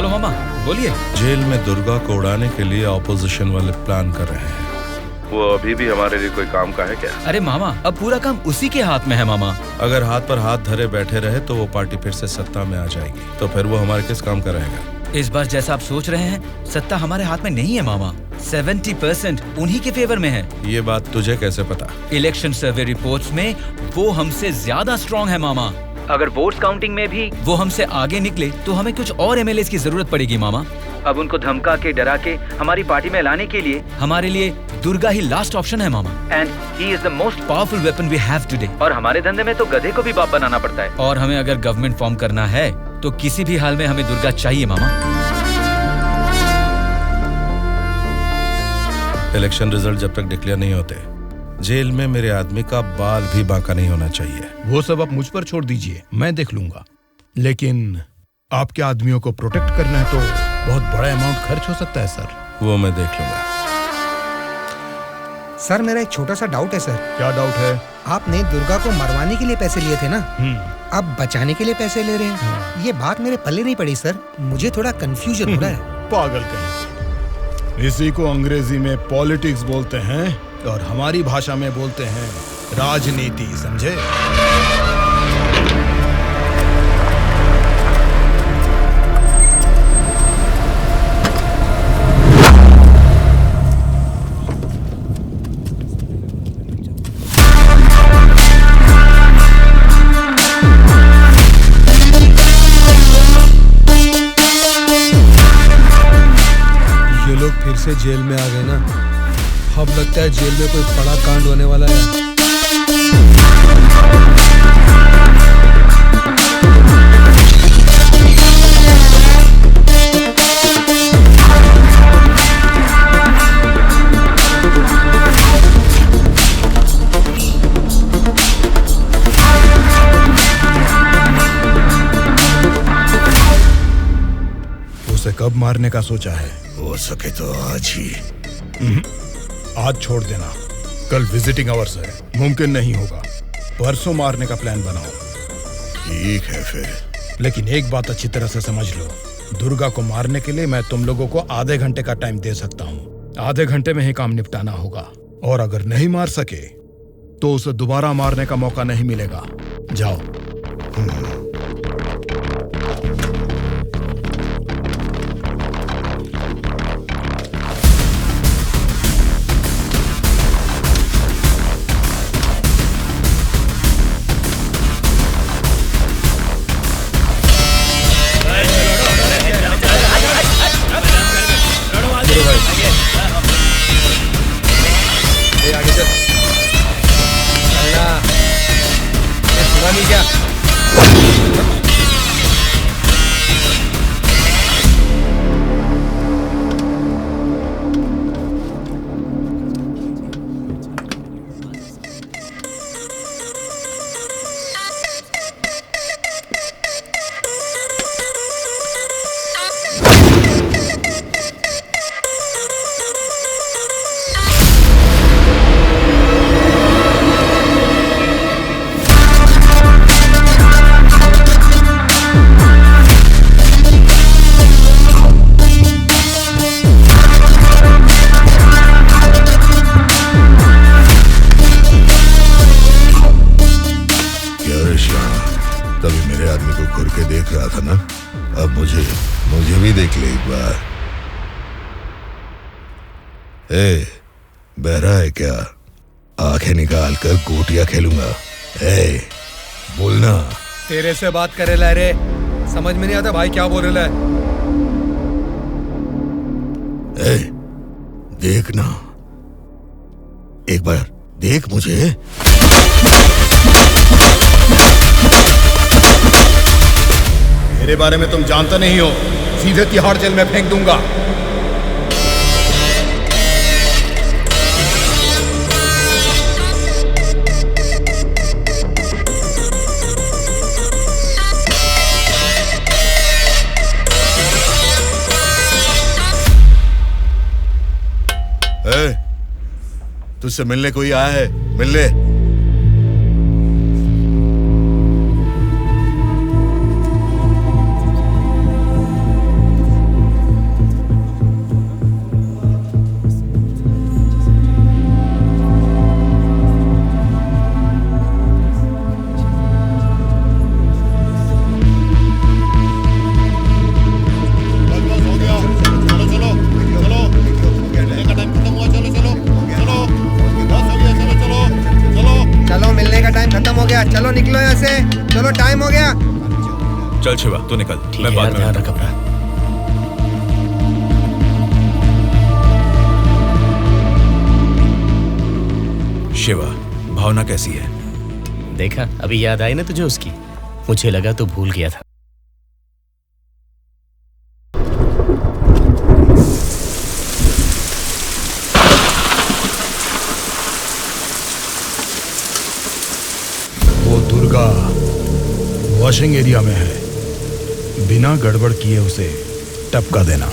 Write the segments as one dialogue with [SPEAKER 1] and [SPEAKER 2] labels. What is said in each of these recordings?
[SPEAKER 1] Hello मामा, बोलिए।
[SPEAKER 2] Jail में दुर्गा को उड़ाने के लिए ऑपोजिशन वाले प्लान कर रहे हैं।
[SPEAKER 3] वो अभी भी हमारे लिए कोई काम का है क्या?
[SPEAKER 1] अरे मामा, अब पूरा काम उसी के हाथ में है मामा।
[SPEAKER 2] अगर हाथ पर हाथ धरे बैठे रहे तो वो पार्टी फिर से सत्ता में आ जाएगी, तो फिर वो हमारे किस काम का रहेगा?
[SPEAKER 1] इस बार जैसा आप सोच रहे हैं, सत्ता हमारे हाथ में नहीं है मामा। 70% उन्हीं के फेवर में है।
[SPEAKER 2] ये बात तुझे कैसे पता?
[SPEAKER 1] इलेक्शन सर्वे रिपोर्ट्स में वो हमसे ज्यादा स्ट्रॉन्ग है मामा। अगर वोट्स काउंटिंग में भी वो हमसे आगे निकले तो हमें कुछ और एमएलएस की जरूरत पड़ेगी मामा। अब उनको धमका के डरा के हमारी पार्टी में लाने के लिए हमारे लिए दुर्गा ही लास्ट ऑप्शन है मामा। And he is the most powerful weapon we have today. और हमारे धंधे में तो गधे को भी बाप बनाना पड़ता है। और हमें अगर गवर्नमेंट फॉर्म करना है तो किसी भी हाल में हमें दुर्गा चाहिए मामा।
[SPEAKER 2] इलेक्शन रिजल्ट जब तक डिक्लेयर नहीं होते, जेल में मेरे आदमी का बाल भी बांका नहीं होना चाहिए।
[SPEAKER 4] वो सब आप मुझ पर छोड़ दीजिए, मैं देख लूंगा। लेकिन आपके आदमियों को प्रोटेक्ट करना है तो बहुत बड़ा अमाउंट खर्च हो सकता है सर।
[SPEAKER 2] वो मैं देख लूंगा।
[SPEAKER 5] सर मेरा एक छोटा सा डाउट है सर।
[SPEAKER 4] क्या डाउट है?
[SPEAKER 5] आपने दुर्गा को मरवाने के लिए पैसे लिए थे ना, अब बचाने के लिए पैसे ले रहे हैं। ये बात मेरे पल्ले नहीं पड़ी सर, मुझे थोड़ा कंफ्यूजन हो रहा है।
[SPEAKER 4] पागल कहीं। इसी को अंग्रेजी में पॉलिटिक्स बोलते हैं और हमारी भाषा में बोलते हैं राजनीति, समझे?
[SPEAKER 5] फिर से जेल में आ गए ना, अब लगता है जेल में कोई बड़ा कांड होने वाला है।
[SPEAKER 4] उसे कब मारने का सोचा है? हो सके तो आज ही। आज छोड़ देना, कल विजिटिंग आवर्स है, मुमकिन नहीं होगा। परसों मारने का प्लान बनाओ। ठीक है फिर, लेकिन एक बात अच्छी तरह से समझ लो, दुर्गा को मारने के लिए मैं तुम लोगों को आधे घंटे का टाइम दे सकता हूँ। आधे घंटे में ही काम निपटाना होगा, और अगर नहीं मार सके तो उसे दोबारा मारने का मौका नहीं मिलेगा। जाओ। मुझे भी देख ले एक बार। बहरा है क्या? आंखें निकाल कर गोटियां खेलूंगा। बोलना।
[SPEAKER 5] तेरे से बात करे ला रे, समझ में नहीं आता भाई क्या बोल रहा है।
[SPEAKER 4] देखना, एक बार देख मुझे। मेरे बारे में तुम जानता नहीं हो, सीधे तिहाड़ जेल में फेंक दूंगा। तुझसे मिलने कोई आया है? मिलने।
[SPEAKER 6] चल शिवा, तू निकल,
[SPEAKER 7] ठीक
[SPEAKER 6] मैं
[SPEAKER 7] है
[SPEAKER 6] बाद
[SPEAKER 7] यार,
[SPEAKER 6] में
[SPEAKER 7] ध्यान रख अपना।
[SPEAKER 6] शिवा, भावना कैसी है?
[SPEAKER 7] देखा, अभी याद आई ना तुझे उसकी? मुझे लगा तू भूल गया था।
[SPEAKER 4] वो दुर्गा वॉशिंग एरिया में है, बिना गड़बड़ किए उसे टपका देना।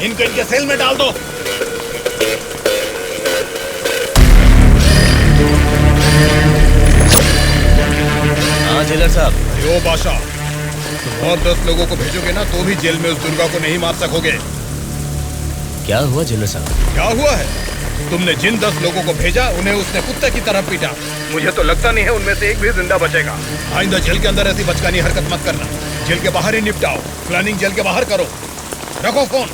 [SPEAKER 8] इनको इनके सेल में डाल दो।
[SPEAKER 7] आज जेलर साहब।
[SPEAKER 4] यो बादशाह, तुम और 10 लोगों को भेजोगे ना तो भी जेल में उस दुर्गा को नहीं मार सकोगे।
[SPEAKER 7] क्या हुआ जेलर साहब?
[SPEAKER 4] क्या हुआ है? तुमने जिन 10 लोगों को भेजा उन्हें उसने कुत्ते की तरह पीटा। मुझे तो लगता नहीं है उनमें से एक भी जिंदा बचेगा। आइंदा जेल के अंदर ऐसी बचकानी हरकत मत करना। जेल के बाहर ही निपटाओ। प्लानिंग जेल के बाहर करो। रखो फोन।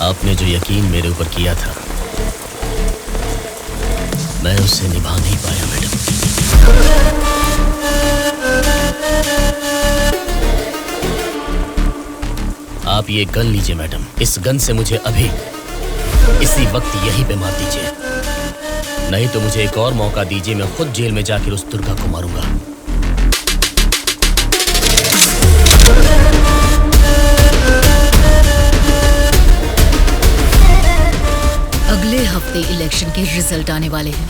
[SPEAKER 7] आपने जो यकीन मेरे ऊपर किया था, मैं उससे निभा नहीं पाया मैडम। आप ये गन लीजिए मैडम। इस गन से मुझे अभी इसी वक्त यहीं पे मार दीजिए, नहीं तो मुझे एक और मौका दीजिए। मैं खुद जेल में जाकर उस दुर्गा को मारूंगा।
[SPEAKER 9] अगले हफ्ते इलेक्शन के रिजल्ट आने वाले हैं।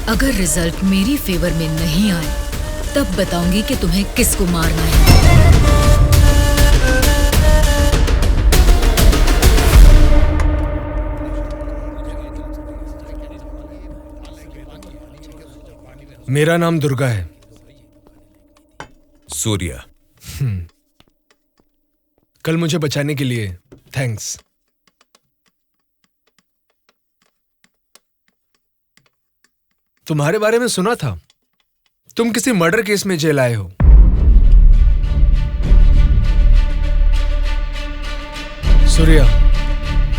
[SPEAKER 9] अगर रिजल्ट मेरी फेवर में नहीं आए तब बताऊंगी कि तुम्हें किसको मारना है।
[SPEAKER 10] मेरा नाम दुर्गा है।
[SPEAKER 6] सूर्या।
[SPEAKER 10] कल मुझे बचाने के लिए थैंक्स। तुम्हारे बारे में सुना था, तुम किसी मर्डर केस में जेल आए हो। सूर्या,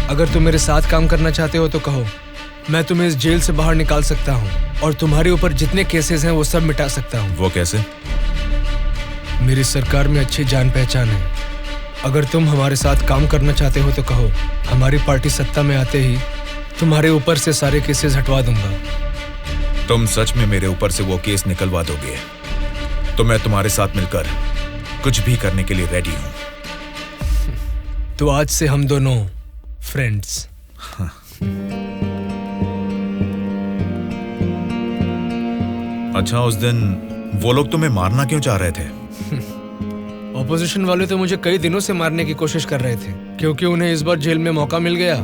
[SPEAKER 10] अगर तुम मेरे साथ काम करना चाहते हो तो कहो, मैं तुम्हें इस जेल से बाहर निकाल सकता हूं और तुम्हारे ऊपर जितने केसेस हैं वो सब मिटा सकता हूं।
[SPEAKER 6] वो कैसे?
[SPEAKER 10] मेरी सरकार में अच्छी जान पहचान है। अगर तुम हमारे साथ काम करना चाहते हो तो कहो, हमारी पार्टी सत्ता में आते ही तुम्हारे ऊपर से सारे केसेस हटवा दूंगा।
[SPEAKER 6] तुम सच में मेरे ऊपर से वो केस निकलवा दोगे तो मैं तुम्हारे साथ मिलकर कुछ भी करने के लिए रेडी हूं।
[SPEAKER 10] तो आज से हम दोनों फ्रेंड्स।
[SPEAKER 6] अच्छा, उस दिन वो लोग तुम्हें मारना क्यों चाह रहे थे?
[SPEAKER 10] ऑपोजिशन वाले तो मुझे कई दिनों से मारने की कोशिश कर रहे थे, क्योंकि उन्हें इस बार जेल में मौका मिल गया,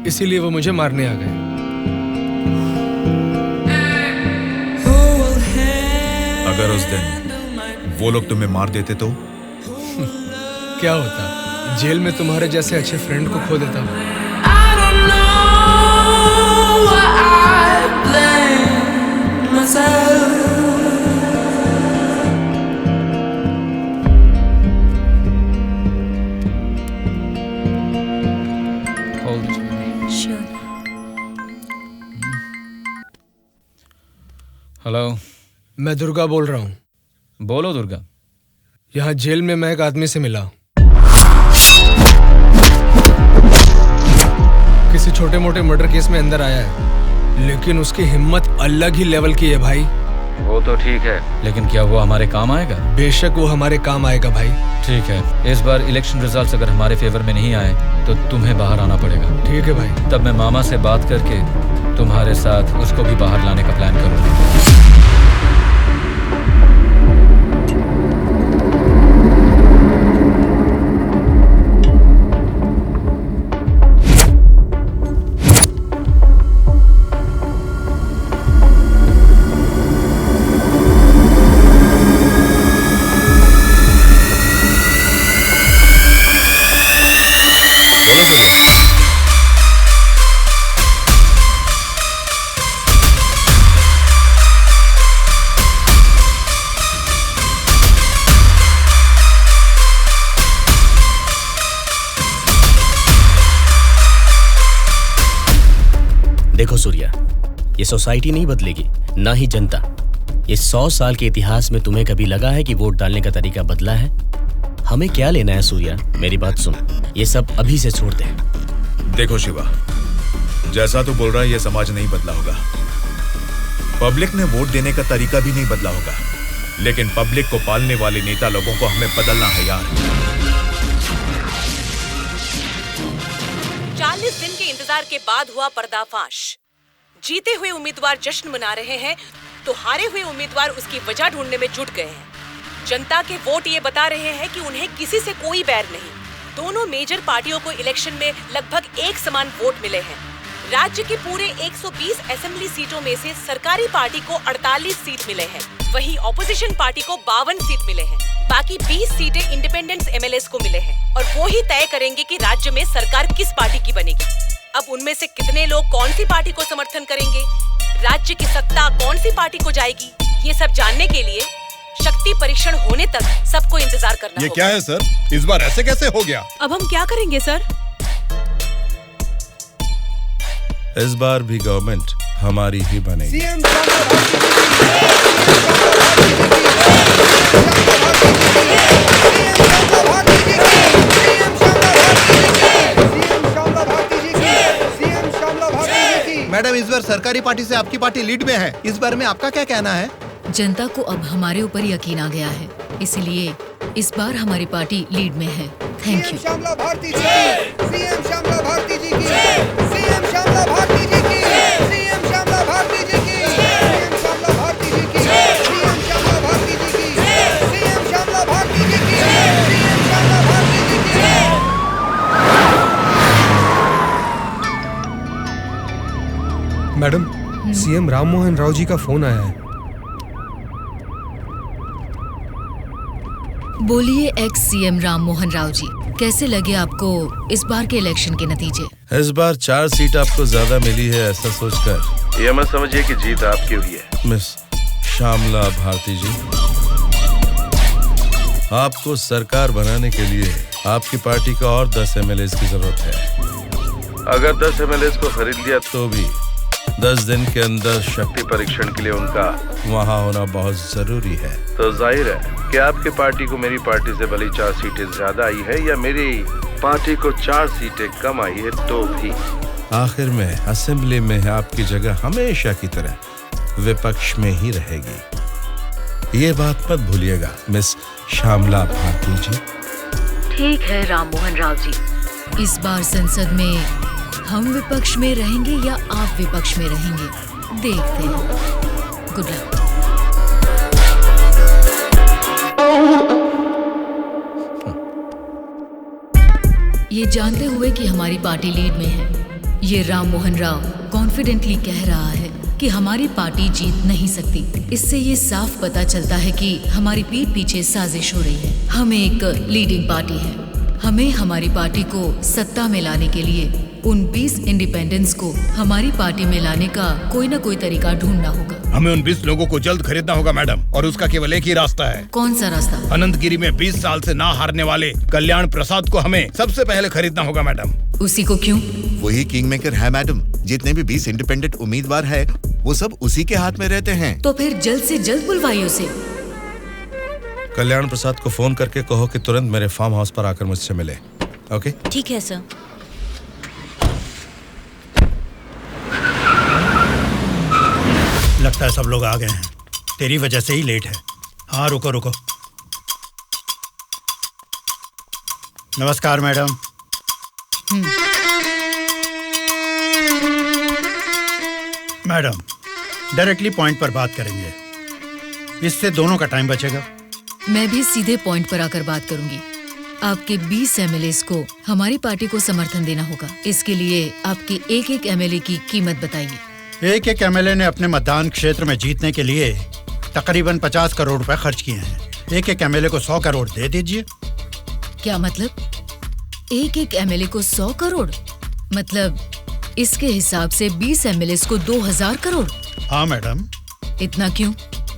[SPEAKER 10] इसीलिए वो मुझे मारने आ गए।
[SPEAKER 6] अगर उस दिन वो लोग तुम्हें मार देते तो?
[SPEAKER 10] क्या होता? जेल में तुम्हारे जैसे अच्छे फ्रेंड को खो देता।
[SPEAKER 1] हेलो,
[SPEAKER 10] मैं दुर्गा बोल रहा हूँ।
[SPEAKER 1] बोलो दुर्गा।
[SPEAKER 10] यहाँ जेल में मैं एक आदमी से मिला। किसी छोटे मोटे मर्डर केस में अंदर आया है, लेकिन उसकी हिम्मत अलग ही लेवल की है भाई।
[SPEAKER 1] वो तो ठीक है, लेकिन क्या वो हमारे काम आएगा?
[SPEAKER 10] बेशक वो हमारे काम आएगा भाई।
[SPEAKER 1] ठीक है, इस बार इलेक्शन रिजल्ट्स अगर हमारे फेवर में नहीं आए तो तुम्हें बाहर आना पड़ेगा।
[SPEAKER 10] ठीक है भाई।
[SPEAKER 1] तब मैं मामा से बात करके तुम्हारे साथ उसको भी बाहर लाने का प्लान करूंगा।
[SPEAKER 7] देखो सूर्या, ये सोसाइटी नहीं बदलेगी, ना ही जनता। ये 100 साल के इतिहास में तुम्हें कभी लगा है कि वोट डालने का तरीका बदला है? हमें क्या लेना है सूर्या, मेरी बात सुन, ये सब अभी से छोड़ दे।
[SPEAKER 6] देखो शिवा, जैसा तू बोल रहा है ये समाज नहीं बदला होगा, पब्लिक ने वोट देने का तरीका भी नहीं बदला होगा, लेकिन पब्लिक को पालने वाले नेता लोगों को हमें बदलना है यार।
[SPEAKER 11] 40 दिन के इंतजार के बाद हुआ पर्दाफाश। जीते हुए उम्मीदवार जश्न मना रहे हैं तो हारे हुए उम्मीदवार उसकी वजह ढूंढने में जुट गए हैं। जनता के वोट ये बता रहे हैं कि उन्हें किसी से कोई बैर नहीं, दोनों मेजर पार्टियों को इलेक्शन में लगभग एक समान वोट मिले हैं। राज्य के पूरे 120 असेंबली सीटों में से सरकारी पार्टी को 48 सीट मिले हैं, वहीं ऑपोजिशन पार्टी को 52 सीट मिले हैं। बाकी 20 सीटें इंडिपेंडेंट एमएलएस को मिले हैं और वो ही तय करेंगे कि राज्य में सरकार किस पार्टी की बनेगी। अब उनमें से कितने लोग कौन सी पार्टी को समर्थन करेंगे, राज्य की सत्ता कौन सी पार्टी को जाएगी, ये सब जानने के लिए शक्ति परीक्षण होने तक सबको इंतजार करना
[SPEAKER 4] ये क्या है सर? इस बार ऐसे कैसे हो गया?
[SPEAKER 11] अब हम क्या करेंगे सर?
[SPEAKER 2] इस बार भी गवर्नमेंट हमारी ही बनेगी।
[SPEAKER 12] मैडम, इस बार सरकारी पार्टी से आपकी पार्टी लीड में है। इस बारे में आपका क्या कहना है?
[SPEAKER 9] जनता को अब हमारे ऊपर यकीन आ गया है, इसलिए इस बार हमारी पार्टी लीड में है। Thank you.
[SPEAKER 5] श्यामला भारती जी की, सीएम श्यामला भारती जी की, सीएम श्यामला भारती जी की, सीएम श्यामला भारती जी की, सीएम श्यामला भारती जी की, सीएम श्यामला भारती जी की, सीएम श्यामला भारती जी की, सीएम श्यामला भारती जी की।
[SPEAKER 10] मैडम, सीएम राम मोहन राव जी का फोन आया है।
[SPEAKER 9] बोलिए एक्स सीएम राम मोहन राव जी, कैसे लगे आपको इस बार के इलेक्शन के नतीजे?
[SPEAKER 2] इस बार 4 सीट आपको ज्यादा मिली है, ऐसा सोचकर
[SPEAKER 3] ये मत समझिए कि जीत आपकी हुई है।
[SPEAKER 2] मिस श्यामला भारती जी, आपको सरकार बनाने के लिए आपकी पार्टी का और 10 एमएलए की जरूरत है।
[SPEAKER 3] अगर 10 एमएलए को खरीद लिया
[SPEAKER 2] तो भी 10 दिन के अंदर शक्ति परीक्षण के लिए उनका वहाँ होना बहुत जरूरी है।
[SPEAKER 3] तो जाहिर है कि आपकी पार्टी को मेरी पार्टी से भले 4 सीटें ज्यादा आई है या मेरी पार्टी को 4 सीटें कम आई है, तो भी
[SPEAKER 2] आखिर में असेंबली में आपकी जगह हमेशा की तरह विपक्ष में ही रहेगी। ये बात मत भूलिएगा मिस श्यामला भारती जी।
[SPEAKER 9] ठीक है राम मोहन राव जी, इस बार संसद में हम विपक्ष में रहेंगे या आप विपक्ष में रहेंगे, देखते हैं। Good luck. ये जानते हुए कि हमारी पार्टी लीड में है, ये राम मोहन राव कॉन्फिडेंटली कह रहा है कि हमारी पार्टी जीत नहीं सकती। इससे ये साफ पता चलता है कि हमारी पीठ पीछे साजिश हो रही है। हम एक लीडिंग पार्टी है, हमें हमारी पार्टी को सत्ता में लाने के लिए उन 20 इंडिपेंडेंस को हमारी पार्टी में लाने का कोई न कोई तरीका ढूंढना होगा।
[SPEAKER 4] हमें उन 20 लोगों को जल्द खरीदना होगा मैडम, और उसका केवल एक ही रास्ता है।
[SPEAKER 9] कौन सा रास्ता?
[SPEAKER 4] अनंतगिरी में 20 साल से ना हारने वाले कल्याण प्रसाद को हमें सबसे पहले खरीदना होगा मैडम।
[SPEAKER 9] उसी को क्यों?
[SPEAKER 12] वही किंग मेकर है मैडम। जितने भी 20 इंडिपेंडेंट उम्मीदवार है वो सब उसी के हाथ में रहते हैं।
[SPEAKER 9] तो फिर जल्द से जल्द बुलवाइए उसे।
[SPEAKER 2] कल्याण प्रसाद को फोन करके कहो कि तुरंत मेरे फार्म हाउस पर आकर मुझसे मिले। ओके?
[SPEAKER 9] ठीक है सर।
[SPEAKER 8] लगता है सब लोग आ गए हैं, तेरी वजह से ही लेट है। हाँ रुको रुको। नमस्कार मैडम। मैडम, डायरेक्टली पॉइंट पर बात करेंगे, इससे दोनों का टाइम बचेगा।
[SPEAKER 9] मैं भी सीधे पॉइंट पर आकर बात करूंगी। आपके 20 एमएलएस को हमारी पार्टी को समर्थन देना होगा। इसके लिए आपके एक एक एमएलए की कीमत बताइए।
[SPEAKER 8] एक एक एमएलए ने अपने मतदान क्षेत्र में जीतने के लिए तकरीबन 50 करोड़ रुपए खर्च किए हैं। एक एक एमएलए को 100 करोड़ दे दीजिए।
[SPEAKER 9] क्या मतलब? एक एक एमएलए को 100 करोड़? मतलब इसके हिसाब से 20 एमएलए को 2000 करोड़?
[SPEAKER 8] हाँ मैडम।
[SPEAKER 9] इतना क्यों?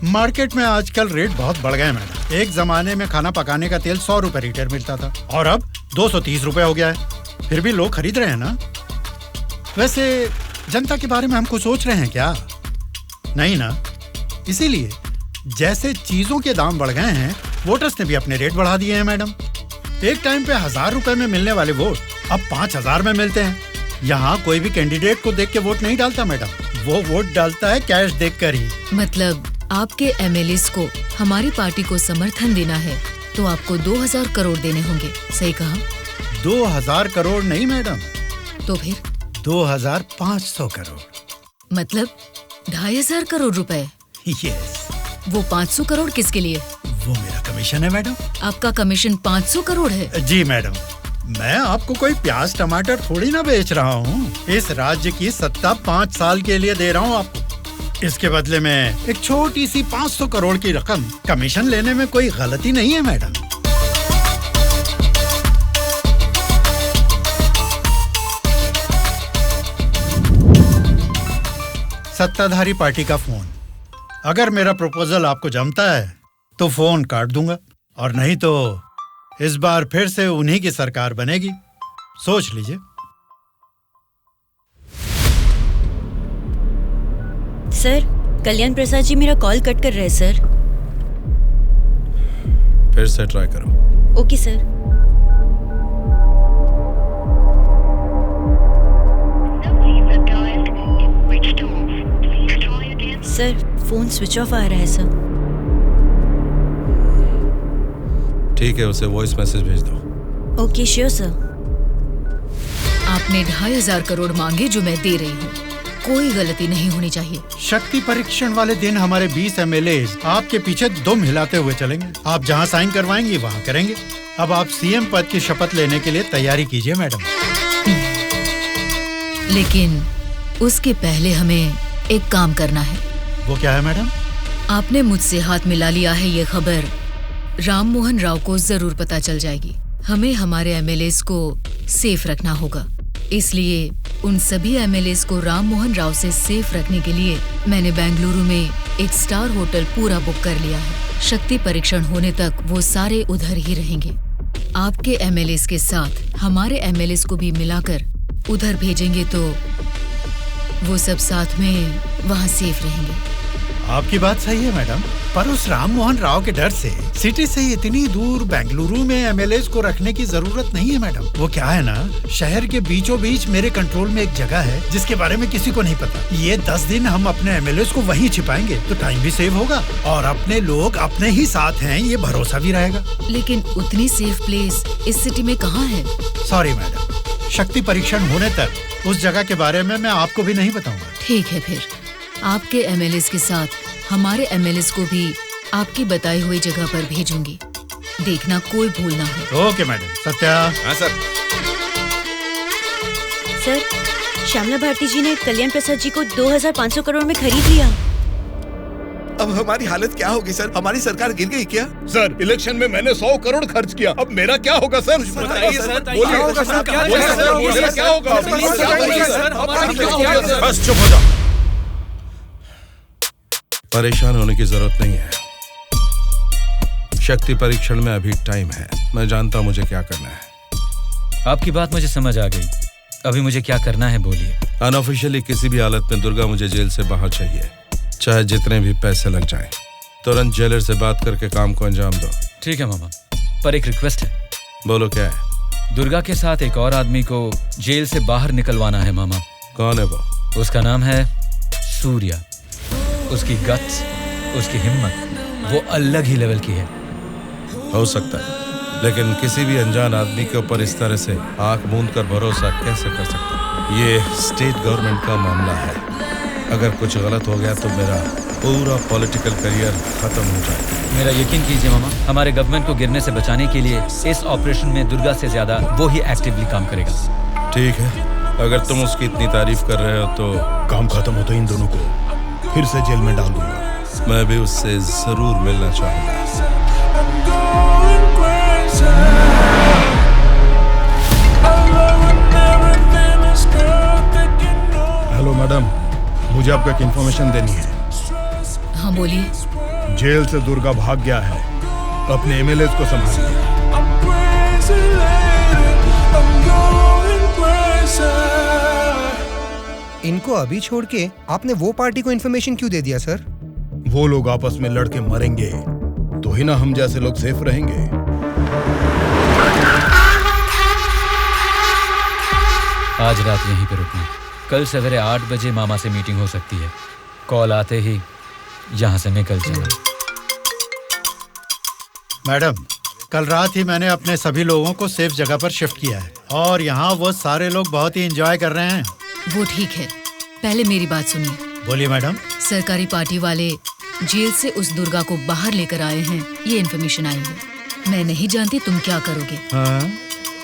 [SPEAKER 8] मार्केट में आजकल रेट बहुत बढ़ गए मैडम। एक जमाने में खाना पकाने का तेल 100 रुपए लीटर मिलता था और अब 230 रुपए हो गया है। फिर भी लोग खरीद रहे हैं ना। वैसे जनता के बारे में हम कुछ सोच रहे हैं क्या? नहीं ना। इसीलिए जैसे चीजों के दाम बढ़ गए हैं, वोटर्स ने भी अपने रेट बढ़ा दिए हैं मैडम। एक टाइम पे 1000 रुपए में मिलने वाले वोट अब 5000 में मिलते हैं। यहाँ कोई भी कैंडिडेट को देख के वोट नहीं डालता मैडम, वो वोट डालता है कैश देखकर ही।
[SPEAKER 9] मतलब आपके एमएलएस को हमारी पार्टी को समर्थन देना है तो आपको 2000 करोड़ देने होंगे, सही कहा?
[SPEAKER 8] 2000 करोड़ नहीं मैडम।
[SPEAKER 9] तो फिर?
[SPEAKER 8] 2500 करोड़।
[SPEAKER 9] मतलब 2500 करोड़ रुपए?
[SPEAKER 8] यस।
[SPEAKER 9] वो 500 करोड़ किसके लिए?
[SPEAKER 8] वो मेरा कमीशन है मैडम।
[SPEAKER 9] आपका कमीशन 500 करोड़ है?
[SPEAKER 8] जी मैडम। मैं आपको कोई प्याज टमाटर थोड़ी ना बेच रहा हूँ। इस राज्य की सत्ता 5 साल के लिए दे रहा हूँ आपको। इसके बदले में एक छोटी सी 500 करोड़ की रकम कमीशन लेने में कोई गलती नहीं है मैडम। सत्ताधारी पार्टी का फोन। अगर मेरा प्रपोजल आपको जमता है तो फोन काट दूंगा, और नहीं तो इस बार फिर से उन्हीं की सरकार बनेगी। सोच लीजिए।
[SPEAKER 13] सर, कल्याण प्रसाद जी मेरा कॉल कट कर रहे हैं सर।
[SPEAKER 2] फिर से ट्राई करो।
[SPEAKER 13] Okay sir. Sir, phone switch off आ रहा है सर।
[SPEAKER 2] ठीक है, उसे वॉइस मैसेज भेज दो।
[SPEAKER 13] Okay sure sir.
[SPEAKER 9] आपने 2500 करोड़ मांगे जो मैं दे रही हूँ। कोई गलती नहीं होनी चाहिए।
[SPEAKER 8] शक्ति परीक्षण वाले दिन हमारे 20 एमएलए आपके पीछे दुम हिलाते हुए चलेंगे। आप जहाँ साइन करवाएंगी वहाँ करेंगे। अब आप सीएम पद की शपथ लेने के लिए तैयारी कीजिए मैडम।
[SPEAKER 9] लेकिन उसके पहले हमें एक काम करना है।
[SPEAKER 8] वो क्या है मैडम?
[SPEAKER 9] आपने मुझसे हाथ मिला लिया है, ये खबर राम मोहन राव को जरूर पता चल जाएगी। हमें हमारे एमएलएस को सेफ रखना होगा। इसलिए उन सभी एमएलएस को राम मोहन राव से सेफ रखने के लिए मैंने बेंगलुरु में एक स्टार होटल पूरा बुक कर लिया है। शक्ति परीक्षण होने तक वो सारे उधर ही रहेंगे। आपके एमएलएस के साथ हमारे एमएलएस को भी मिलाकर उधर भेजेंगे तो वो सब साथ में वहाँ सेफ रहेंगे।
[SPEAKER 8] आपकी बात सही है मैडम, पर उस राम मोहन राव के डर से सिटी से इतनी दूर बेंगलुरु में एमएलएस को रखने की जरूरत नहीं है मैडम। वो क्या है ना, शहर के बीचों बीच मेरे कंट्रोल में एक जगह है जिसके बारे में किसी को नहीं पता। ये 10 दिन हम अपने एमएलएस को वहीं छिपाएंगे तो टाइम भी सेव होगा और अपने लोग अपने ही साथ हैं, ये भरोसा भी रहेगा।
[SPEAKER 9] लेकिन उतनी सेफ प्लेस इस सिटी में कहाँ है?
[SPEAKER 8] सॉरी मैडम, शक्ति परीक्षण होने तक उस जगह के बारे में मैं आपको भी नहीं बताऊंगा।
[SPEAKER 9] ठीक है, फिर आपके एमएलएस के साथ हमारे एमएलएस को भी आपकी बताई हुई जगह पर भेजूंगी। देखना कोई भूल ना हो।
[SPEAKER 8] Okay madam. सत्या।
[SPEAKER 6] हाँ सर।
[SPEAKER 13] सर, श्यामला भारती जी ने कल्याण प्रसाद जी को 2500 करोड़ में खरीद लिया।
[SPEAKER 12] अब हमारी हालत क्या होगी सर? हमारी सरकार गिर गई क्या?
[SPEAKER 4] सर, इलेक्शन में मैंने 100 करोड़ खर्च किया, अब मेरा क्या होगा सर?
[SPEAKER 6] बताइए सर,
[SPEAKER 4] क्या होगा?
[SPEAKER 2] बस चुप हो जाओ। परेशान होने की जरूरत नहीं है। शक्ति परीक्षण में अभी टाइम है। मैं जानता हूं मुझे क्या करना है।
[SPEAKER 1] आपकी बात मुझे समझ आ गई। अभी मुझे क्या करना है बोलिए।
[SPEAKER 2] अनऑफिशियली किसी भी हालत में दुर्गा मुझे जेल से बाहर चाहिए, चाहे जितने भी पैसे लग जाएं। तुरंत जेलर से बात करके काम को अंजाम दो।
[SPEAKER 1] ठीक है मामा, पर एक रिक्वेस्ट है।
[SPEAKER 2] बोलो क्या है?
[SPEAKER 1] दुर्गा के साथ एक और आदमी को जेल से बाहर निकलवाना है मामा।
[SPEAKER 2] कौन है वो?
[SPEAKER 1] उसका नाम है सूर्या। उसकी गट्स, उसकी हिम्मत, वो अलग ही लेवल की है।
[SPEAKER 2] हो सकता है, लेकिन किसी भी अनजान आदमी के ऊपर इस तरह से आंख मूंद कर भरोसा कैसे कर सकता? ये स्टेट गवर्नमेंट का मामला है। अगर कुछ गलत हो गया तो मेरा पूरा पॉलिटिकल करियर खत्म हो जाएगा।
[SPEAKER 1] मेरा यकीन कीजिए मामा, हमारे गवर्नमेंट को गिरने से बचाने के लिए इस ऑपरेशन में दुर्गा से ज्यादा वो ही एक्टिवली काम करेगा।
[SPEAKER 2] ठीक है, अगर तुम उसकी इतनी तारीफ कर रहे हो तो
[SPEAKER 4] काम खत्म होते इन दोनों को फिर से जेल में डाल दूंगा।
[SPEAKER 2] मैं भी उससे जरूर मिलना चाहूंगा।
[SPEAKER 4] हेलो मैडम, मुझे आपको एक इन्फॉर्मेशन देनी है।
[SPEAKER 9] हाँ बोलिए।
[SPEAKER 4] जेल से दुर्गा भाग गया है, अपने एमएलएस को संभालिए।
[SPEAKER 5] इनको अभी छोड़ के आपने वो पार्टी को इन्फॉर्मेशन क्यों दे दिया सर?
[SPEAKER 4] वो लोग आपस में लड़के मरेंगे तो ही ना हम जैसे लोग सेफ रहेंगे।
[SPEAKER 1] आज रात यहीं पे रुकना। कल सवेरे 8 बजे मामा से मीटिंग हो सकती है। कॉल आते ही यहाँ से निकल जाना।
[SPEAKER 8] मैडम, कल रात ही मैंने अपने सभी लोगों को सेफ जगह पर शिफ्ट किया है और यहाँ वो सारे लोग बहुत ही एंजॉय कर रहे हैं।
[SPEAKER 9] वो ठीक है, पहले मेरी बात सुनिए।
[SPEAKER 8] बोलिए मैडम।
[SPEAKER 9] सरकारी पार्टी वाले जेल से उस दुर्गा को बाहर लेकर आए हैं, ये इन्फॉर्मेशन आई है। मैं नहीं जानती तुम क्या करोगे।
[SPEAKER 8] हाँ?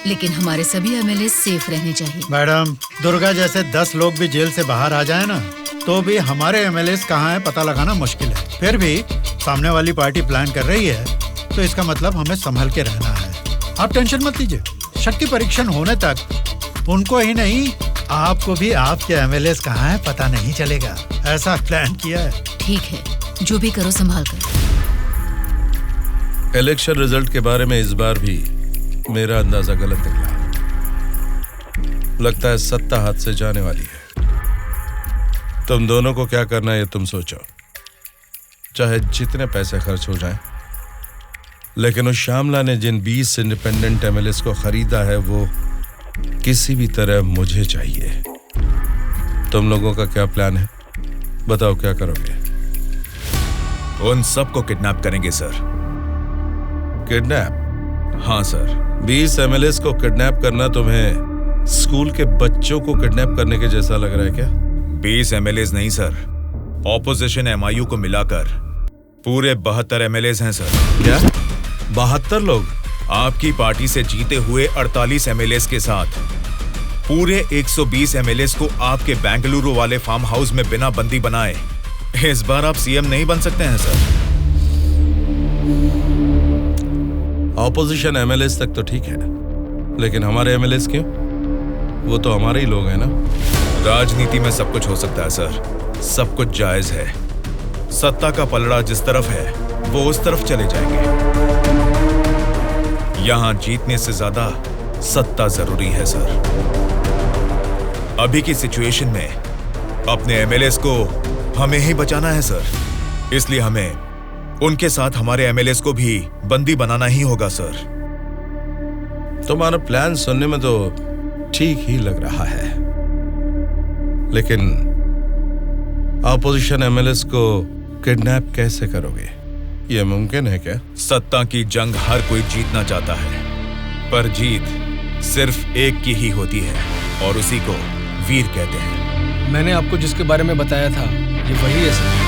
[SPEAKER 9] लेकिन हमारे सभी एमएलए सेफ रहने चाहिए।
[SPEAKER 8] मैडम, दुर्गा जैसे 10 लोग भी जेल से बाहर आ जाए ना, तो भी हमारे एमएलए कहाँ है पता लगाना मुश्किल है। फिर भी सामने वाली पार्टी प्लान कर रही है, तो इसका मतलब हमें संभल के रहना है। आप टेंशन मत लीजिए, शक्ति परीक्षण होने तक उनको ही नहीं, आपको भी आपके एमएलए कहाँ है पता नहीं चलेगा। ऐसा प्लान किया है।
[SPEAKER 9] ठीक है, जो भी करो संभाल कर।
[SPEAKER 2] इलेक्शन रिजल्ट के बारे में इस बार भी मेरा अंदाजा गलत निकला। लगता है सत्ता हाथ से जाने वाली है। तुम दोनों को क्या करना है ये तुम सोचो, चाहे जितने पैसे खर्च हो जाएं, लेकिन उस श्यामला ने जिन 20 इंडिपेंडेंट एमएलएस को खरीदा है वो किसी भी तरह मुझे चाहिए। तुम लोगों का क्या प्लान है, बताओ क्या करोगे?
[SPEAKER 6] उन सबको किडनैप करेंगे सर।
[SPEAKER 2] किडनैप?
[SPEAKER 6] हाँ सर।
[SPEAKER 2] 20 एमएलएस को किडनैप करना तुम्हें स्कूल के बच्चों को किडनैप करने के जैसा लग रहा है क्या?
[SPEAKER 6] 20 एमएलएस नहीं सर, ऑपोजिशन एमआईयू को मिलाकर पूरे 72 एमएलएस हैं सर।
[SPEAKER 2] क्या 72 लोग?
[SPEAKER 6] आपकी पार्टी से जीते हुए 48 एमएलएस के साथ पूरे 120 एमएलएस को आपके बेंगलुरु वाले फार्म हाउस में बिना बंदी बनाए इस बार आप सीएम नहीं बन सकते हैं सर।
[SPEAKER 2] ऑपोजिशन एमएलएस तक तो ठीक है, लेकिन हमारे एमएलएस क्यों? वो तो हमारे ही लोग हैं ना।
[SPEAKER 6] राजनीति में सब कुछ हो सकता है सर, सब कुछ जायज है। सत्ता का पलड़ा जिस तरफ है वो उस तरफ चले जाएंगे। यहां जीतने से ज्यादा सत्ता जरूरी है सर। अभी की सिचुएशन में अपने एमएलएस को हमें ही बचाना है सर, इसलिए हमें उनके साथ हमारे एमएलएस को भी बंदी बनाना ही होगा सर।
[SPEAKER 2] तुम्हारा प्लान सुनने में तो ठीक ही लग रहा है, लेकिन ऑपोजिशन एमएलएस को किडनैप कैसे करोगे? यह मुमकिन है क्या?
[SPEAKER 6] सत्ता की जंग हर कोई जीतना चाहता है, पर जीत सिर्फ एक की ही होती है और उसी को वीर कहते हैं।
[SPEAKER 10] मैंने आपको जिसके बारे में बताया था ये वही है सर।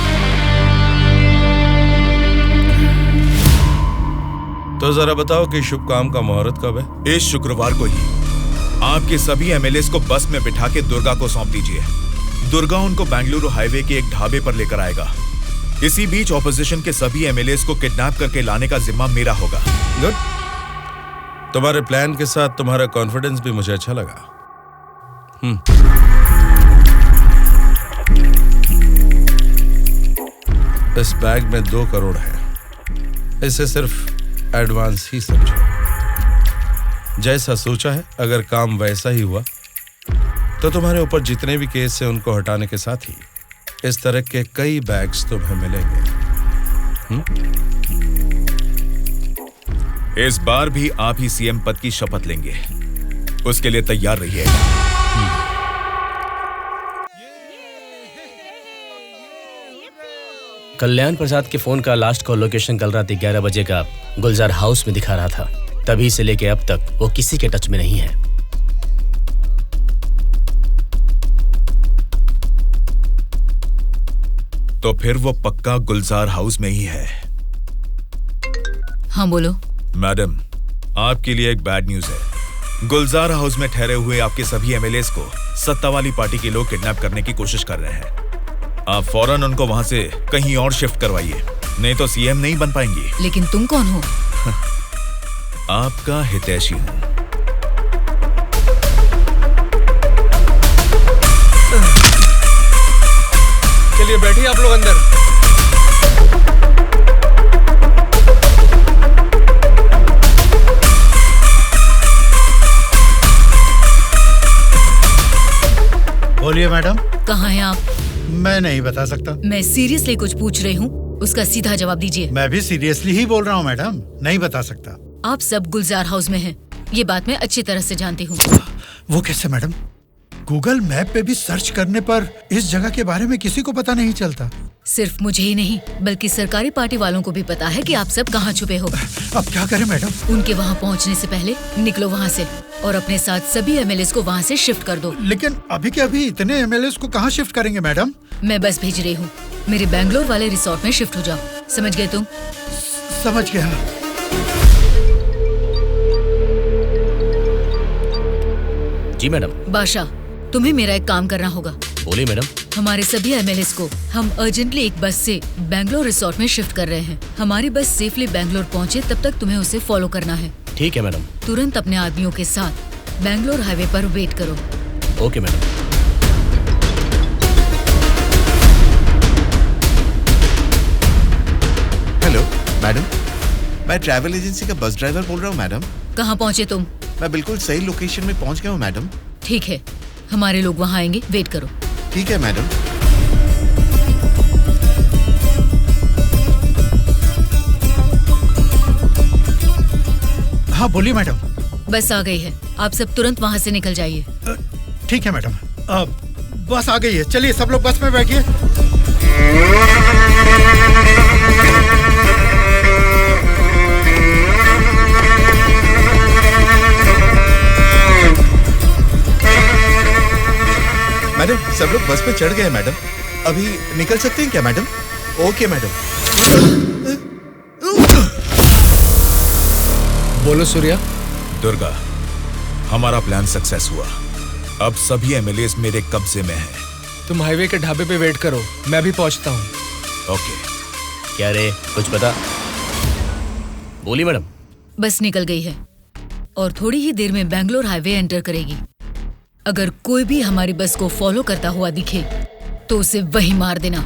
[SPEAKER 2] तो जरा बताओ कि शुभ काम का मुहूर्त कब है?
[SPEAKER 6] इस शुक्रवार को ही आपके सभी एमएलएस को बस में बिठा के दुर्गा को सौंप दीजिए। दुर्गा उनको बेंगलुरु हाईवे के एक ढाबे पर लेकर आएगा। इसी बीच ऑपोजिशन के सभी एमएलएस को किडनैप करके लाने का जिम्मा मेरा होगा।
[SPEAKER 2] गुड। तुम्हारे प्लान के साथ तुम्हारा कॉन्फिडेंस भी मुझे अच्छा लगा। इस बैग में 2 करोड़ है, इसे सिर्फ एडवांस ही समझो। जैसा सोचा है, अगर काम वैसा ही हुआ तो तुम्हारे ऊपर जितने भी केस हैं उनको हटाने के साथ ही इस तरह के कई बैग्स तुम्हें मिलेंगे।
[SPEAKER 6] इस बार भी आप ही सीएम पद की शपथ लेंगे, उसके लिए तैयार रहिए।
[SPEAKER 7] कल्याण प्रसाद के फोन का लास्ट कॉल लोकेशन कल रात 11 बजे का गुलजार हाउस में दिखा रहा था। तभी से लेके अब तक वो किसी के टच में नहीं है।
[SPEAKER 6] तो फिर वो पक्का गुलजार हाउस में ही है।
[SPEAKER 9] हाँ बोलो।
[SPEAKER 6] मैडम, आपके लिए एक बैड न्यूज है। गुलजार हाउस में ठहरे हुए आपके सभी एमएलएस को सत्ता वाली पार्टी के लोग किडनैप करने की कोशिश कर रहे हैं। आप फौरन उनको वहां से कहीं और शिफ्ट करवाइए, नहीं तो सीएम नहीं बन पाएंगी।
[SPEAKER 9] लेकिन तुम कौन हो?
[SPEAKER 6] आपका हितैषी हूं।
[SPEAKER 10] चलिए बैठिए आप लोग अंदर।
[SPEAKER 8] बोलिए मैडम।
[SPEAKER 9] कहाँ हैं आप?
[SPEAKER 8] मैं नहीं बता सकता।
[SPEAKER 9] मैं सीरियसली कुछ पूछ रही हूँ, उसका सीधा जवाब दीजिए।
[SPEAKER 8] मैं भी सीरियसली ही बोल रहा हूँ मैडम, नहीं बता सकता।
[SPEAKER 9] आप सब गुलजार हाउस में हैं, ये बात मैं अच्छी तरह से जानती हूँ।
[SPEAKER 8] वो कैसे मैडम? गूगल मैप पे भी सर्च करने पर इस जगह के बारे में किसी को पता नहीं चलता।
[SPEAKER 9] सिर्फ मुझे ही नहीं बल्कि सरकारी पार्टी वालों को भी पता है कि आप सब कहाँ छुपे हो।
[SPEAKER 8] अब क्या करें मैडम?
[SPEAKER 9] उनके वहाँ पहुँचने से पहले निकलो वहाँ से और अपने साथ सभी एमएलएस को वहाँ से शिफ्ट कर दो।
[SPEAKER 8] लेकिन अभी के अभी इतने एमएलएस को कहाँ शिफ्ट करेंगे मैडम?
[SPEAKER 9] मैं बस भेज रही हूँ, मेरे बेंगलोर वाले रिसोर्ट में शिफ्ट हो जाओ। समझ गए तुम?
[SPEAKER 8] समझ गया।
[SPEAKER 7] जी मैडम।
[SPEAKER 9] बादशाह, तुम्हें मेरा एक काम करना होगा।
[SPEAKER 7] बोलिए मैडम।
[SPEAKER 9] हमारे सभी एमएलएस को हम अर्जेंटली एक बस से बैंगलोर रिसोर्ट में शिफ्ट कर रहे हैं। हमारी बस सेफली बैंगलोर पहुंचे तब तक तुम्हें उसे फॉलो करना है।
[SPEAKER 7] ठीक है मैडम।
[SPEAKER 9] तुरंत अपने आदमियों के साथ बैंगलोर हाईवे पर वेट करो।
[SPEAKER 7] Okay madam.
[SPEAKER 12] हेलो मैडम, मैं ट्रैवल एजेंसी का बस ड्राइवर बोल रहा हूँ मैडम।
[SPEAKER 9] कहाँ पहुँचे तुम?
[SPEAKER 12] मैं बिल्कुल सही लोकेशन में पहुँच गया हूँ मैडम।
[SPEAKER 9] ठीक है, हमारे लोग वहाँ आएंगे, वेट करो।
[SPEAKER 12] ठीक है मैडम।
[SPEAKER 8] हाँ बोलिए मैडम।
[SPEAKER 9] बस आ गई है, आप सब तुरंत वहाँ से निकल जाइए।
[SPEAKER 8] ठीक है मैडम। बस आ गई है, चलिए सब लोग बस में बैठिए।
[SPEAKER 12] मैडम सब लोग बस पे चढ़ गए मैडम, अभी निकल सकते हैं क्या मैडम? Okay madam.
[SPEAKER 10] बोलो सूर्या।
[SPEAKER 6] दुर्गा, हमारा प्लान सक्सेस हुआ। अब सभी एमएलएस मेरे कब्जे में हैं।
[SPEAKER 10] तुम हाईवे के ढाबे पे वेट करो, मैं भी पहुंचता हूँ।
[SPEAKER 6] ओके।
[SPEAKER 7] क्या रे, कुछ पता? बोली मैडम।
[SPEAKER 9] बस निकल गई है और थोड़ी ही देर में बैंगलोर हाईवे एंटर करेगी। अगर कोई भी हमारी बस को फॉलो करता हुआ दिखे तो उसे वहीं मार देना।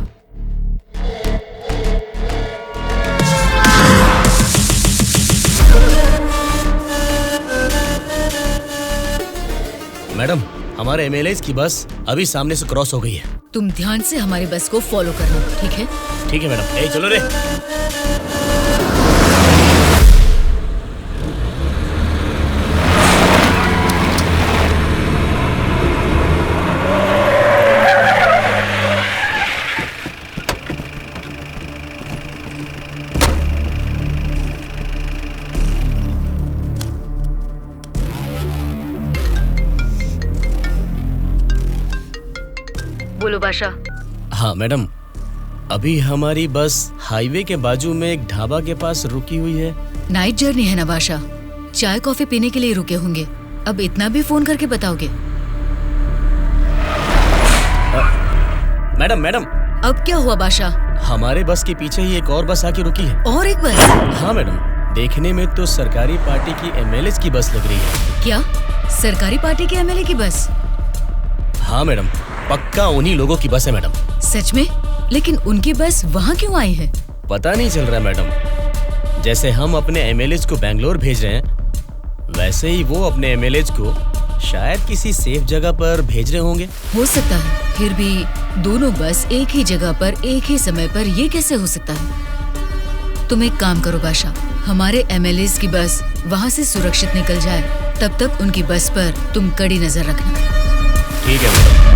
[SPEAKER 7] मैडम, हमारे एमएलएस की बस अभी सामने से क्रॉस हो गई है।
[SPEAKER 9] तुम ध्यान से हमारी बस को फॉलो करना, ठीक है?
[SPEAKER 7] ठीक है मैडम। ए चलो रे।
[SPEAKER 9] बोलो बादशाह।
[SPEAKER 7] हाँ मैडम, अभी हमारी बस हाईवे के बाजू में एक ढाबा के पास रुकी हुई है।
[SPEAKER 9] नाइट जर्नी है ना बादशाह, चाय कॉफी पीने के लिए रुके होंगे। अब इतना भी फोन करके बताओगे?
[SPEAKER 7] Madam madam.
[SPEAKER 9] अब क्या हुआ बादशाह?
[SPEAKER 7] हमारे बस के पीछे ही एक और बस आके रुकी है।
[SPEAKER 9] और एक बस?
[SPEAKER 7] हाँ मैडम, देखने में तो सरकारी पार्टी की एमएलए की बस लग रही है।
[SPEAKER 9] क्या सरकारी पार्टी के एमएलए की बस?
[SPEAKER 7] हाँ मैडम, पक्का उन्हीं लोगों की बस है मैडम।
[SPEAKER 9] सच में? लेकिन उनकी बस वहाँ क्यों आई है?
[SPEAKER 7] पता नहीं चल रहा मैडम। जैसे हम अपने एमएलए को बैंगलोर भेज रहे हैं, वैसे ही वो अपने एमएलए को शायद किसी सेफ जगह पर भेज रहे होंगे।
[SPEAKER 9] हो सकता है, फिर भी दोनों बस एक ही जगह पर एक ही समय पर ये कैसे हो सकता है? तुम एक काम करो बादशाह, हमारे एमएलए की बस वहाँ से सुरक्षित निकल जाए, तब तक उनकी बस पर तुम कड़ी नजर रखना।
[SPEAKER 7] ठीक है मैडम।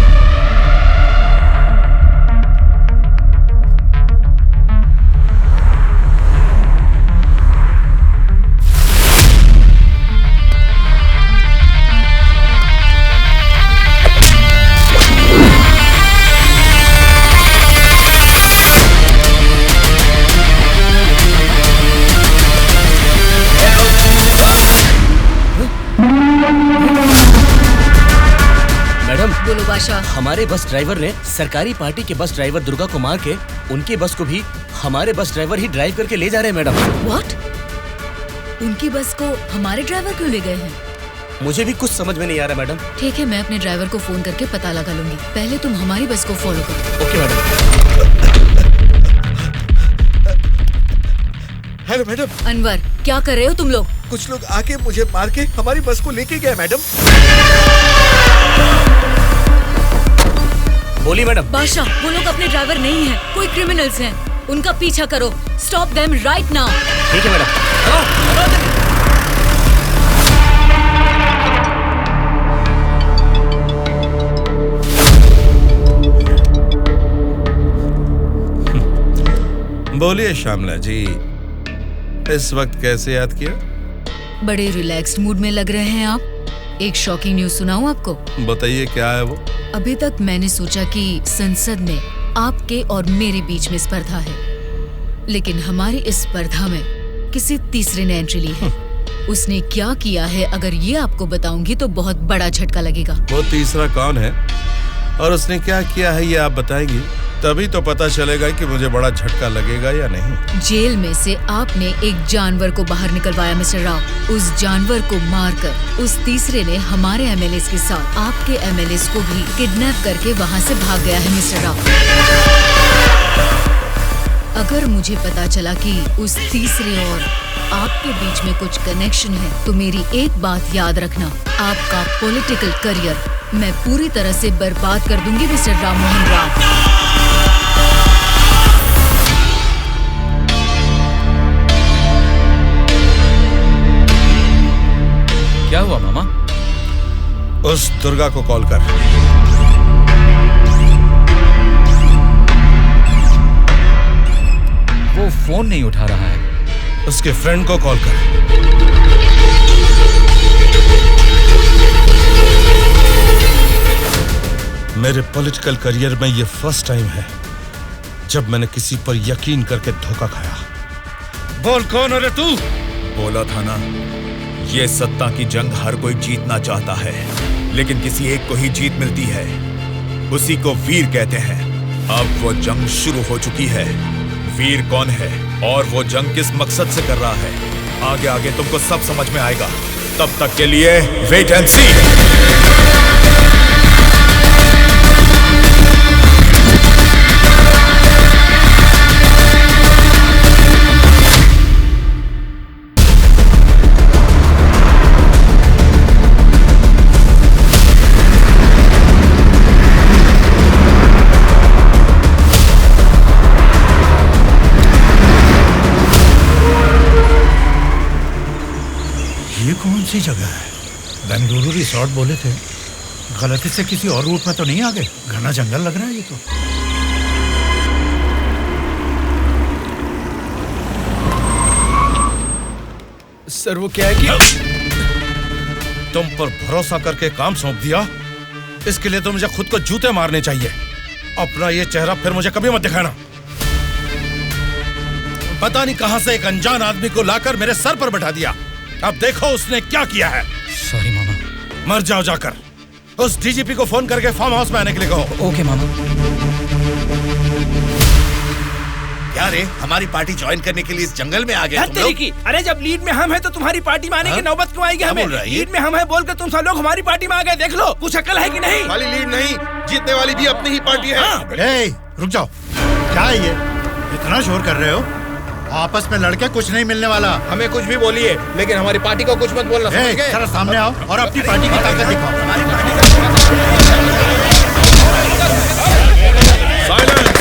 [SPEAKER 9] बोलो बादशाह।
[SPEAKER 7] हमारे बस ड्राइवर ने सरकारी पार्टी के बस ड्राइवर दुर्गा को मार के उनके बस को भी हमारे बस ड्राइवर ही ड्राइव करके ले जा रहे हैं मैडम।
[SPEAKER 9] व्हाट? उनकी बस को हमारे ड्राइवर क्यों ले गए हैं?
[SPEAKER 7] मुझे भी कुछ समझ में नहीं आ रहा मैडम।
[SPEAKER 9] ठीक है, मैं अपने ड्राइवर को फोन करके पता लगा लूंगी। पहले तुम हमारी बस को फॉलो करो।
[SPEAKER 7] Okay madam.
[SPEAKER 12] Hello madam.
[SPEAKER 9] Anwar, क्या कर रहे हो तुम लोग?
[SPEAKER 12] कुछ लोग आके मुझे मार के हमारी बस को लेके गए मैडम।
[SPEAKER 7] बोली मैडम।
[SPEAKER 9] बादशाह, वो लोग अपने ड्राइवर नहीं हैं, कोई क्रिमिनल्स हैं। उनका पीछा करो। Stop them right now.
[SPEAKER 7] ठीक है मैडम।
[SPEAKER 2] बोलिए श्यामला जी, इस वक्त कैसे याद किया?
[SPEAKER 9] बड़े रिलैक्स्ड मूड में लग रहे हैं आप। एक शॉकिंग न्यूज सुनाऊं आपको?
[SPEAKER 2] बताइए, क्या है वो?
[SPEAKER 9] अभी तक मैंने सोचा कि संसद में आपके और मेरे बीच में स्पर्धा है, लेकिन हमारी इस स्पर्धा में किसी तीसरे ने एंट्री ली है। उसने क्या किया है अगर ये आपको बताऊंगी तो बहुत बड़ा झटका लगेगा।
[SPEAKER 2] वो तीसरा कौन है और उसने क्या किया है ये आप बताएंगी, तभी तो पता चलेगा कि मुझे बड़ा झटका लगेगा या नहीं।
[SPEAKER 9] जेल में से आपने एक जानवर को बाहर निकलवाया मिस्टर राव। उस जानवर को मारकर उस तीसरे ने हमारे एमएलएस के साथ आपके एमएलएस को भी किडनैप करके वहाँ से भाग गया है मिस्टर राव। अगर मुझे पता चला कि उस तीसरे और आपके बीच में कुछ कनेक्शन है तो मेरी एक बात याद रखना, आपका पॉलिटिकल करियर मैं पूरी तरह से बर्बाद कर दूंगी मिस्टर राम मोहन राव।
[SPEAKER 1] क्या हुआ मामा?
[SPEAKER 2] उस दुर्गा को कॉल कर।
[SPEAKER 1] वो फोन नहीं उठा रहा है।
[SPEAKER 2] उसके फ्रेंड को कॉल कर। मेरे पॉलिटिकल करियर में ये फर्स्ट टाइम है जब मैंने किसी पर यकीन करके धोखा खाया। बोल कौन है रे तू?
[SPEAKER 6] बोला था ना, ये सत्ता की जंग हर कोई जीतना चाहता है, लेकिन किसी एक को ही जीत मिलती है, उसी को वीर कहते हैं। अब वो जंग शुरू हो चुकी है। वीर कौन है और वो जंग किस मकसद से कर रहा है, आगे आगे तुमको सब समझ में आएगा। तब तक के लिए वेट एंड सी।
[SPEAKER 8] ये कौन सी जगह है? बेंगलुरु रिसोर्ट बोले थे, गलती से किसी और रूट में तो नहीं आ गए? घना जंगल लग रहा है ये तो।
[SPEAKER 10] सर वो क्या है कि
[SPEAKER 2] तुम पर भरोसा करके काम सौंप दिया, इसके लिए तो मुझे खुद को जूते मारने चाहिए। अपना ये चेहरा फिर मुझे कभी मत दिखाना। पता नहीं कहां से एक अनजान आदमी को लाकर मेरे सर पर बैठा दिया। अब देखो उसने क्या किया है।
[SPEAKER 1] सॉरी मामा।
[SPEAKER 2] मर जाओ जाकर। उस डीजीपी को फोन करके फार्म हाउस में आने के लिए कहो।
[SPEAKER 1] ओके मामा।
[SPEAKER 12] क्या रे, हमारी पार्टी ज्वाइन करने के लिए इस जंगल में आ गए तुम लोग?
[SPEAKER 10] अरे जब लीड में हम हैं तो तुम्हारी पार्टी में आने की नौबत क्यों आएगी हमें? लीड में हम हैं बोलकर तुम सब लोग हमारी पार्टी में आ गए। देख लो, कुछ अकल है कि नहीं?
[SPEAKER 3] वाली लीड नहीं, जीतने वाली भी अपनी ही पार्टी है।
[SPEAKER 8] रुक जाओ, क्या है ये? इतना शोर कर रहे हो? आपस में लड़के कुछ नहीं मिलने वाला।
[SPEAKER 3] हमें कुछ भी बोलिए, लेकिन हमारी पार्टी को कुछ मत बोलना। समझ गए?
[SPEAKER 8] जरा सामने आओ और अपनी पार्टी की ताकत दिखाओ।
[SPEAKER 3] साइलेंस।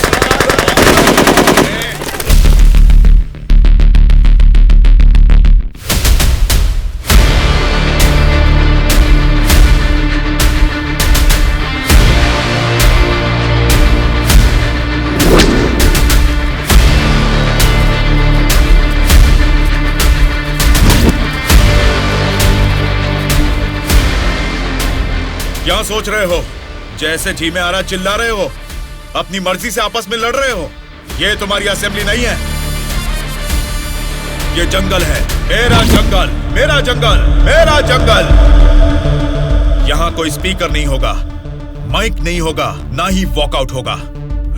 [SPEAKER 6] क्या सोच रहे हो? जैसे जी में आ रहा चिल्ला रहे हो, अपनी मर्जी से आपस में लड़ रहे हो। ये तुम्हारी असेंबली नहीं है, ये जंगल है। मेरा जंगल, मेरा जंगल, मेरा जंगल। यहाँ कोई स्पीकर नहीं होगा, माइक नहीं होगा, ना ही वॉकआउट होगा।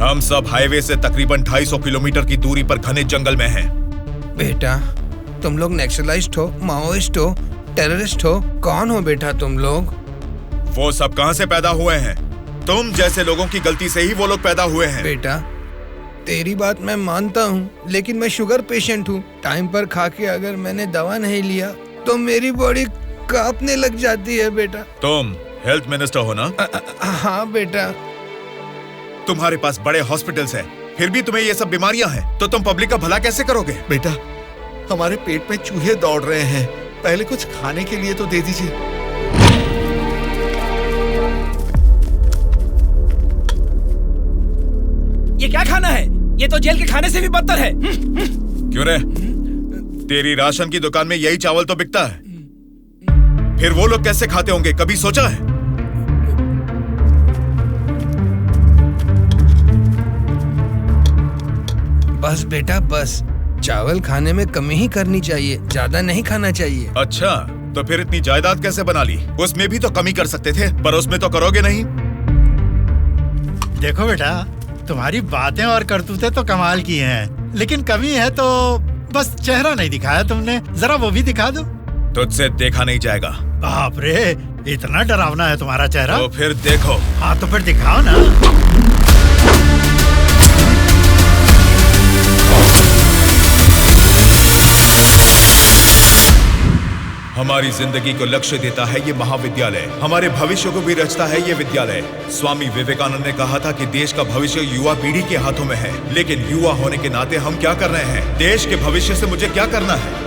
[SPEAKER 6] हम सब हाईवे से तकरीबन 250 किलोमीटर की दूरी पर घने जंगल में हैं।
[SPEAKER 10] बेटा, तुम लोग नक्सलाइस्ट हो, माओइस्ट हो, टेररिस्ट हो, कौन हो बेटा तुम लोग?
[SPEAKER 6] वो सब कहां से पैदा हुए हैं? तुम जैसे लोगों की गलती से ही वो लोग पैदा हुए हैं।
[SPEAKER 10] बेटा, तेरी बात मैं मानता हूँ, लेकिन मैं शुगर पेशेंट हूँ। टाइम पर खा के अगर मैंने दवा नहीं लिया तो मेरी बॉडी कांपने लग जाती है बेटा।
[SPEAKER 6] तुम हेल्थ मिनिस्टर हो ना?
[SPEAKER 10] हाँ बेटा।
[SPEAKER 6] तुम्हारे पास बड़े हॉस्पिटल्स हैं, फिर भी तुम्हें ये सब बीमारियां हैं, तो तुम पब्लिक का भला कैसे करोगे?
[SPEAKER 12] बेटा, हमारे पेट में चूहे दौड़ रहे हैं, पहले कुछ खाने के लिए तो दे दीजिए।
[SPEAKER 10] ये क्या खाना है? ये तो जेल के खाने से भी बदतर है।
[SPEAKER 6] क्यों रे? तेरी राशन की दुकान में यही चावल तो बिकता है, फिर वो लोग कैसे खाते होंगे, कभी सोचा है?
[SPEAKER 10] बस बेटा बस, चावल खाने में कमी ही करनी चाहिए, ज्यादा नहीं खाना चाहिए।
[SPEAKER 6] अच्छा, तो फिर इतनी जायदाद कैसे बना ली? उसमें भी तो कमी कर सकते थे, पर उसमें तो करोगे नहीं।
[SPEAKER 8] देखो बेटा, तुम्हारी बातें और करतूतें तो कमाल की हैं, लेकिन कमी है तो बस चेहरा नहीं दिखाया तुमने, जरा वो भी दिखा दो।
[SPEAKER 6] तुझसे देखा नहीं जाएगा।
[SPEAKER 8] बाप रे, इतना डरावना है तुम्हारा चेहरा।
[SPEAKER 6] तो फिर देखो।
[SPEAKER 8] हाँ तो फिर दिखाओ ना।
[SPEAKER 6] हमारी जिंदगी को लक्ष्य देता है ये महाविद्यालय, हमारे भविष्य को भी रचता है ये विद्यालय। स्वामी विवेकानंद ने कहा था कि देश का भविष्य युवा पीढ़ी के हाथों में है, लेकिन युवा होने के नाते हम क्या कर रहे हैं? देश के भविष्य से मुझे क्या करना है,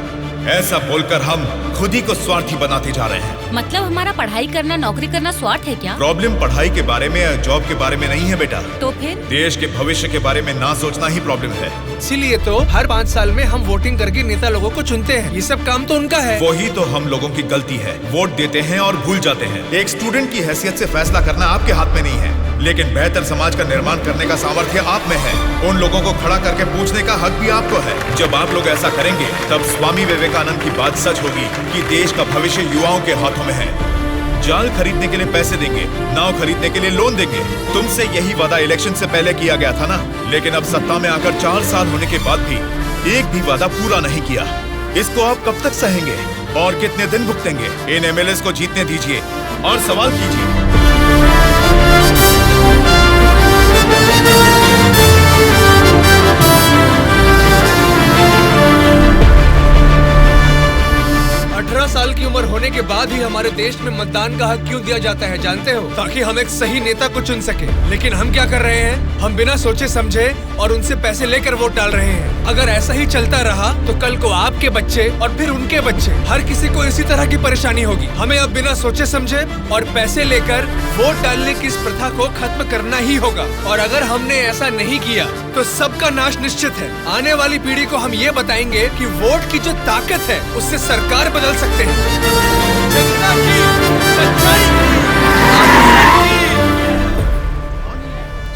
[SPEAKER 6] ऐसा बोलकर हम खुद ही को स्वार्थी बनाते जा रहे हैं।
[SPEAKER 14] मतलब हमारा पढ़ाई करना, नौकरी करना स्वार्थ है क्या?
[SPEAKER 6] प्रॉब्लम पढ़ाई के बारे में या जॉब के बारे में नहीं है बेटा।
[SPEAKER 14] तो फिर
[SPEAKER 6] देश के भविष्य के बारे में ना सोचना ही प्रॉब्लम है।
[SPEAKER 10] इसीलिए तो हर 5 साल में हम वोटिंग करके नेता लोगों को चुनते हैं। ये सब काम तो उनका है।
[SPEAKER 6] वही तो हम लोगों की गलती है, वोट देते हैं और भूल जाते हैं। एक स्टूडेंट की हैसियत से फैसला करना आपके हाथ में नहीं है, लेकिन बेहतर समाज का निर्माण करने का सामर्थ्य आप में है। उन लोगों को खड़ा करके पूछने का हक भी आपको है। जब आप लोग ऐसा करेंगे तब स्वामी विवेकानंद की बात सच होगी कि देश का भविष्य युवाओं के हाथों में है। जाल खरीदने के लिए पैसे देंगे, नाव खरीदने के लिए लोन देंगे। तुमसे यही वादा इलेक्शन से पहले किया गया था ना, लेकिन अब सत्ता में आकर 4 साल होने के बाद भी एक भी वादा पूरा नहीं किया। इसको आप कब तक सहेंगे और कितने दिन भुगतेंगे? इन एमएलएस को जीतने दीजिए और सवाल कीजिए।
[SPEAKER 10] 18 साल की उम्र होने के बाद ही हमारे देश में मतदान का हक क्यों दिया जाता है जानते हो? ताकि हम एक सही नेता को चुन सके। लेकिन हम क्या कर रहे हैं? हम बिना सोचे समझे और उनसे पैसे लेकर वोट डाल रहे हैं। अगर ऐसा ही चलता रहा तो कल को आपके बच्चे और फिर उनके बच्चे, हर किसी को इसी तरह की परेशानी होगी। हमें अब बिना सोचे समझे और पैसे लेकर वोट डालने की इस प्रथा को खत्म करना ही होगा। और अगर हमने ऐसा नहीं किया तो सबका नाश निश्चित है। आने वाली पीढ़ी को हम ये बताएंगे कि वोट की जो ताकत है उससे सरकार बदल सकते हैं। जनता की सच्चाई।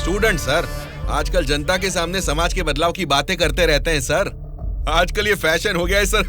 [SPEAKER 15] स्टूडेंट सर, आजकल जनता के सामने समाज के बदलाव की बातें करते रहते हैं सर। आजकल ये फैशन हो गया है सर।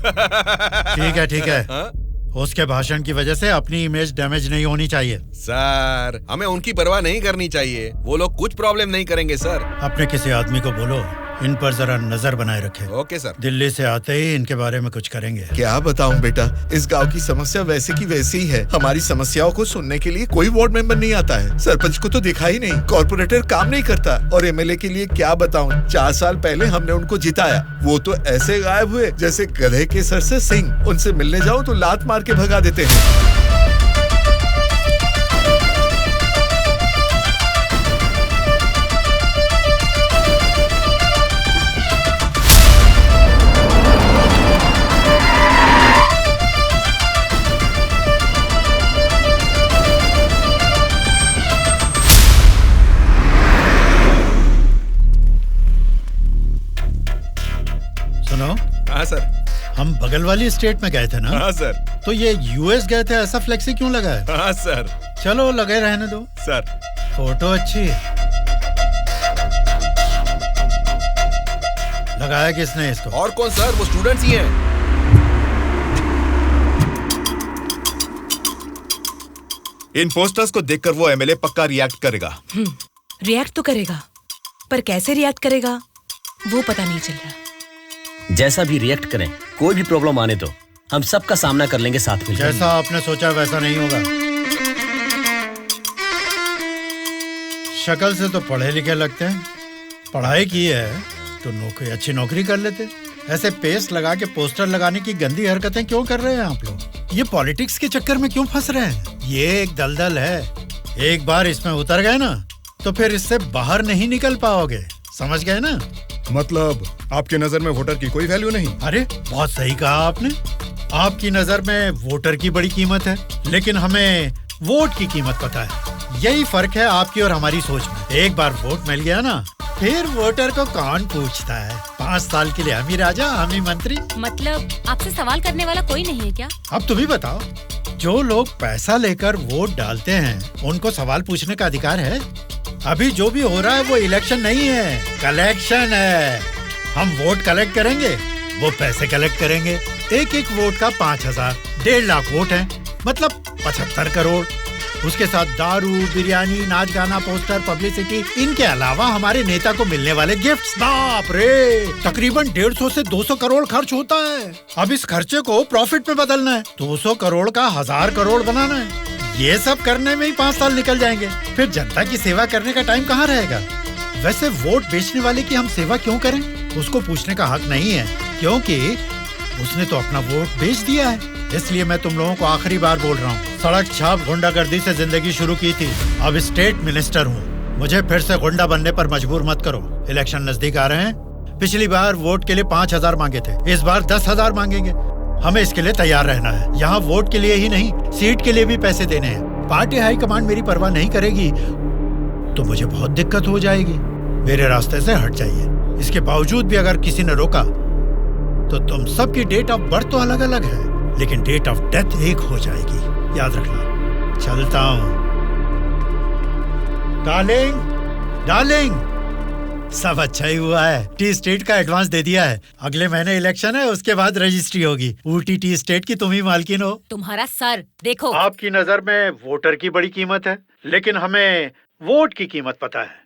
[SPEAKER 8] ठीक है। हाँ? उसके भाषण की वजह से अपनी इमेज डैमेज नहीं होनी चाहिए।
[SPEAKER 15] सर, हमें उनकी परवाह नहीं करनी चाहिए। वो लोग कुछ प्रॉब्लम नहीं करेंगे सर।
[SPEAKER 8] अपने किसी आदमी को बोलो इन पर जरा नजर बनाए रखे।
[SPEAKER 15] Okay sir.
[SPEAKER 8] दिल्ली से आते ही इनके बारे में कुछ करेंगे।
[SPEAKER 12] क्या बताऊं बेटा, इस गांव की समस्या वैसे की वैसी ही है। हमारी समस्याओं को सुनने के लिए कोई वार्ड मेंबर नहीं आता है। सरपंच को तो देखा ही नहीं, कॉर्पोरेटर काम नहीं करता, और एमएलए के लिए क्या बताऊं, 4 साल पहले हमने उनको जिताया, वो तो ऐसे गायब हुए जैसे गधे के सर से सिंह। उनसे मिलने जाओ तो लात मार के भगा देते हैं।
[SPEAKER 15] हाँ सर।
[SPEAKER 8] हम बगल वाली स्टेट में गए थे ना?
[SPEAKER 15] हाँ सर।
[SPEAKER 8] तो ये यूएस गए थे, ऐसा फ्लेक्सी क्यों लगा है?
[SPEAKER 15] हाँ सर।
[SPEAKER 8] चलो लगे रहने दो
[SPEAKER 15] सर।
[SPEAKER 8] फोटो अच्छी है। लगाया किसने इसको?
[SPEAKER 15] और कौन सर, वो स्टूडेंट्स ही हैं।
[SPEAKER 6] इन पोस्टर्स को देखकर वो एमएलए पक्का रिएक्ट करेगा।
[SPEAKER 11] रिएक्ट तो करेगा, पर कैसे रिएक्ट करेगा वो पता नहीं चल रहा।
[SPEAKER 7] जैसा भी रिएक्ट करें, कोई भी प्रॉब्लम आने दो, हम सबका सामना कर लेंगे साथ में।
[SPEAKER 8] जैसा आपने सोचा वैसा नहीं होगा। शक्ल से तो पढ़े लिखे लगते हैं, पढ़ाई की है तो अच्छी नौकरी कर लेते। ऐसे पेस्ट लगा के पोस्टर लगाने की गंदी हरकतें क्यों कर रहे हैं आप लोग? ये पॉलिटिक्स के चक्कर में क्यों फंस रहे हैं? ये एक दलदल है, एक बार इसमें उतर गए ना तो फिर इससे बाहर नहीं निकल पाओगे। समझ गए ना?
[SPEAKER 4] मतलब आपकी नजर में वोटर की कोई वैल्यू नहीं?
[SPEAKER 8] अरे बहुत सही कहा आपने। आपकी नजर में वोटर की बड़ी कीमत है, लेकिन हमें वोट की कीमत पता है। यही फर्क है आपकी और हमारी सोच में। एक बार वोट मिल गया ना, फिर वोटर को कौन पूछता है? 5 साल के लिए हम ही राजा, हम ही मंत्री।
[SPEAKER 14] मतलब आपसे सवाल करने वाला कोई नहीं है क्या?
[SPEAKER 8] अब तुम ही बताओ, जो लोग पैसा लेकर वोट डालते हैं उनको सवाल पूछने का अधिकार है? अभी जो भी हो रहा है वो इलेक्शन नहीं है, कलेक्शन है। हम वोट कलेक्ट करेंगे, वो पैसे कलेक्ट करेंगे। एक एक वोट का 5,000, 1.5 लाख वोट हैं, मतलब 75 करोड़। उसके साथ दारू, बिरयानी, नाच गाना, पोस्टर, पब्लिसिटी, इनके अलावा हमारे नेता को मिलने वाले गिफ्ट्स। बाप रे, तकरीबन 150 से 200 करोड़ खर्च होता है। अब इस खर्चे को प्रॉफिट में बदलना है, 200 करोड़ का 1000 करोड़ बनाना है। ये सब करने में ही 5 साल निकल जाएंगे। फिर जनता की सेवा करने का टाइम कहाँ रहेगा? वैसे वोट बेचने वाले की हम सेवा क्यों करें? उसको पूछने का हक नहीं है, क्योंकि उसने तो अपना वोट बेच दिया है। इसलिए मैं तुम लोगों को आखिरी बार बोल रहा हूँ, सड़क छाप गुंडागर्दी से जिंदगी शुरू की थी, अब स्टेट मिनिस्टर हूँ। मुझे फिर से गुंडा बनने पर मजबूर मत करो। इलेक्शन नजदीक आ रहे हैं। पिछली बार वोट के लिए 5,000 मांगे थे, इस बार 10,000 मांगेंगे। हमें इसके लिए तैयार रहना है। यहाँ वोट के लिए ही नहीं, सीट के लिए भी पैसे देने हैं। पार्टी हाईकमांड मेरी परवाह नहीं करेगी तो मुझे बहुत दिक्कत हो जाएगी। मेरे रास्ते से हट जाइए। इसके बावजूद भी अगर किसी ने रोका तो तुम सबकी डेट ऑफ बर्थ तो अलग अलग है, लेकिन डेट ऑफ डेथ एक हो जाएगी, याद रखना। चलता हूँ। डार्लिंग, डार्लिंग, सब अच्छा ही हुआ है। टी स्टेट का एडवांस दे दिया है। अगले महीने इलेक्शन है, उसके बाद रजिस्ट्री होगी। ऊटी टी स्टेट की तुम ही मालकिन हो।
[SPEAKER 14] तुम्हारा सर देखो।
[SPEAKER 8] आपकी नजर में वोटर की बड़ी कीमत है, लेकिन हमें वोट की कीमत पता है।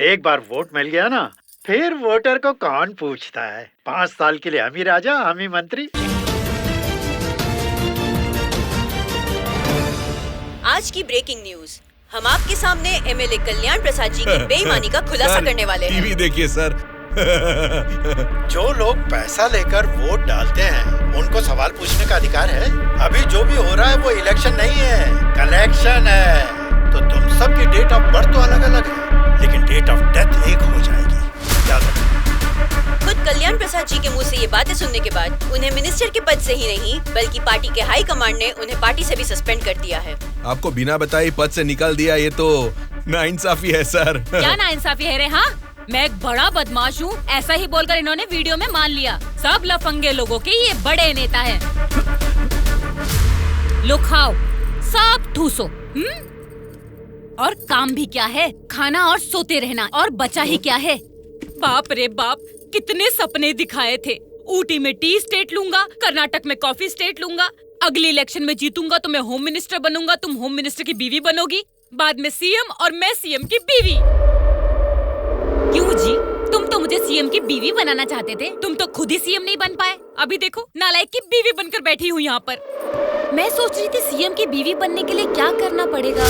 [SPEAKER 8] एक बार वोट मिल गया ना, फिर वोटर को कौन पूछता है। 5 साल के लिए हम ही राजा, हम ही मंत्री।
[SPEAKER 13] आज की ब्रेकिंग न्यूज, हम आपके सामने एमएलए कल्याण प्रसाद जी की बेईमानी का खुलासा करने वाले हैं।
[SPEAKER 15] टीवी देखिए सर।
[SPEAKER 8] जो लोग पैसा लेकर वोट डालते हैं, उनको सवाल पूछने का अधिकार है। अभी जो भी हो रहा है वो इलेक्शन नहीं है, कलेक्शन है। तो तुम सबकी डेट ऑफ बर्थ तो अलग अलग है, लेकिन डेट ऑफ डेथ एक हो जाएगी, याद रखना।
[SPEAKER 13] खुद कल्याण प्रसाद जी के मुंह से ये बातें सुनने के बाद उन्हें मिनिस्टर के पद से ही नहीं, बल्कि पार्टी के हाई कमांड ने उन्हें पार्टी से भी सस्पेंड कर दिया है।
[SPEAKER 15] आपको बिना बताए पद से निकाल दिया, ये तो नाइंसाफी है सर।
[SPEAKER 14] क्या नाइंसाफी है रे? हाँ, मैं एक बड़ा बदमाश हूँ, ऐसा ही बोलकर इन्होंने वीडियो में मान लिया। सब लफंगे लोगों के ये बड़े नेता हैं। लो खाओ, सब ठूसो। और काम भी क्या है? खाना और सोते रहना। और बचा ही क्या है? बाप रे बाप, कितने सपने दिखाए थे। ऊटी में टी स्टेट लूंगा, कर्नाटक में कॉफी स्टेट लूंगा, अगली इलेक्शन में जीतूंगा तो मैं होम मिनिस्टर बनूंगा, तुम होम मिनिस्टर की बीवी बनोगी, बाद में सीएम और मैं सीएम की बीवी। क्यों जी, तुम तो मुझे सीएम की बीवी बनाना चाहते थे, तुम तो खुद ही सीएम नहीं बन पाए। अभी देखो, नालायक की बीवी बनकर बैठी हूँ यहाँ पर। मैं सोच रही थी सीएम की बीवी बनने के लिए क्या करना पड़ेगा।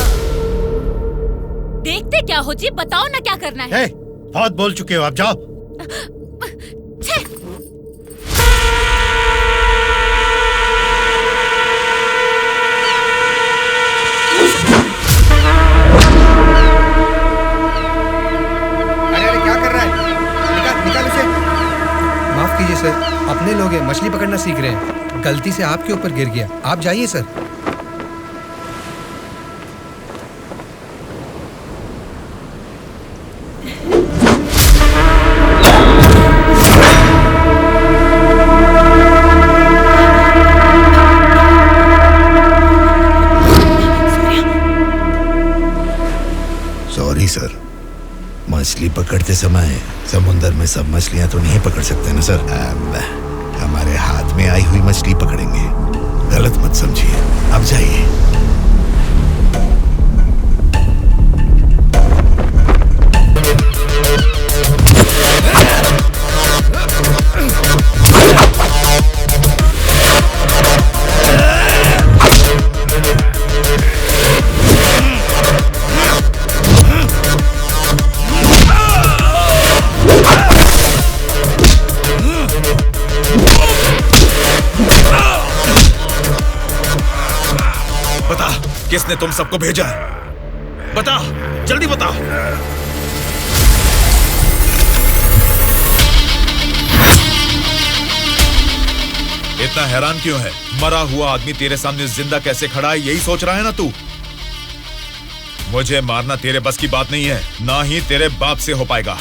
[SPEAKER 14] देखते क्या हो जी, बताओ ना क्या करना है।
[SPEAKER 8] बहुत बोल चुके हो, आप जाओ।
[SPEAKER 5] अरे क्या कर रहा है? निकाल उसे। माफ कीजिए सर, अपने लोग हैं, मछली पकड़ना सीख रहे हैं, गलती से आपके ऊपर गिर गया। आप जाइए सर।
[SPEAKER 12] सर, मछली पकड़ते समय समुंदर में सब मछलियां तो नहीं पकड़ सकते ना सर। हमारे हाथ में आई हुई मछली पकड़ेंगे, गलत मत समझिए। अब जाइए।
[SPEAKER 6] किसने तुम सबको भेजा? बता, जल्दी बता। इतना हैरान क्यों है? मरा हुआ आदमी तेरे सामने जिंदा कैसे खड़ा है, यही सोच रहा है ना तू? मुझे मारना तेरे बस की बात नहीं है, ना ही तेरे बाप से हो पाएगा।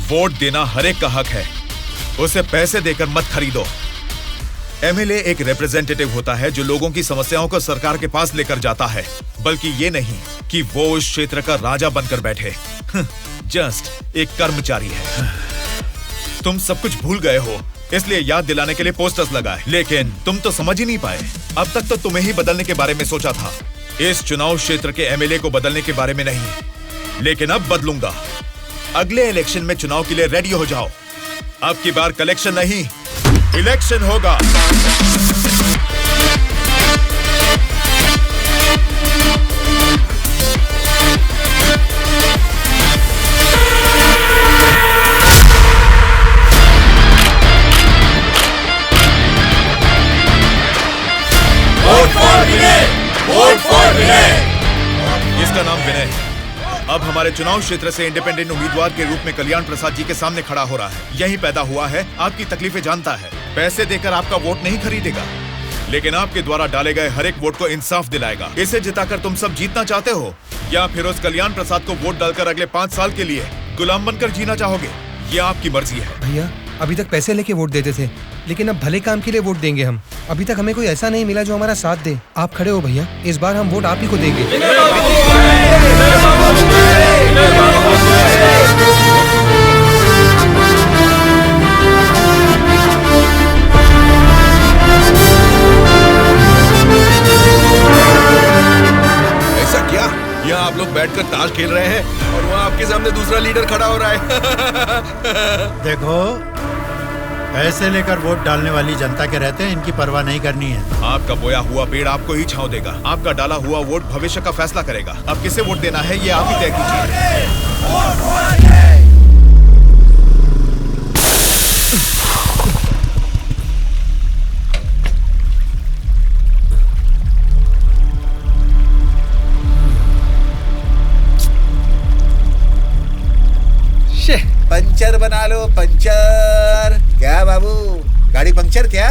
[SPEAKER 6] वोट देना हर एक का हक है, उसे पैसे देकर मत खरीदो। एमएलए एक रिप्रेजेंटेटिव होता है जो लोगों की समस्याओं को सरकार के पास लेकर जाता है, बल्कि ये नहीं कि वो उस क्षेत्र का राजा बनकर बैठे। जस्ट एक कर्मचारी है। तुम सब कुछ भूल गए हो, इसलिए याद दिलाने के लिए पोस्टर्स लगाए, लेकिन तुम तो समझ ही नहीं पाए। अब तक तो तुम्हें ही बदलने के बारे में सोचा था, इस चुनाव क्षेत्र के एमएलए को बदलने के बारे में नहीं। लेकिन अब बदलूंगा। अगले इलेक्शन में चुनाव के लिए रेडी हो जाओ। अब की बार कलेक्शन नहीं, इलेक्शन होगा। इसका नाम विनय है। अब हमारे चुनाव क्षेत्र से इंडिपेंडेंट उम्मीदवार के रूप में कल्याण प्रसाद जी के सामने खड़ा हो रहा है। यही पैदा हुआ है, आपकी तकलीफें जानता है। पैसे देकर आपका वोट नहीं खरीदेगा, लेकिन आपके द्वारा डाले गए हर एक वोट को इंसाफ दिलाएगा। इसे जिताकर तुम सब जीतना चाहते हो, या फिर उस कल्याण प्रसाद को वोट डालकर अगले 5 साल के लिए गुलाम बनकर जीना चाहोगे? ये आपकी मर्जी है।
[SPEAKER 16] भैया, अभी तक पैसे लेके वोट देते थे, लेकिन अब भले काम के लिए वोट देंगे हम। अभी तक हमें कोई ऐसा नहीं मिला जो हमारा साथ दे। आप खड़े हो भैया, इस बार हम वोट आप ही को देंगे।
[SPEAKER 15] ऐसा क्या? यहाँ आप लोग बैठकर ताश खेल रहे हैं और वहाँ आपके सामने दूसरा लीडर खड़ा हो रहा है।
[SPEAKER 8] देखो, पैसे लेकर वोट डालने वाली जनता के रहते हैं, इनकी परवाह नहीं करनी है।
[SPEAKER 6] आपका बोया हुआ पेड़ आपको ही छांव देगा। आपका डाला हुआ वोट भविष्य का फैसला करेगा। अब किसे वोट देना है, ये आप ही तय कीजिए।
[SPEAKER 12] पंचर बना लो, पंचर। क्या बाबू, गाड़ी पंचर क्या?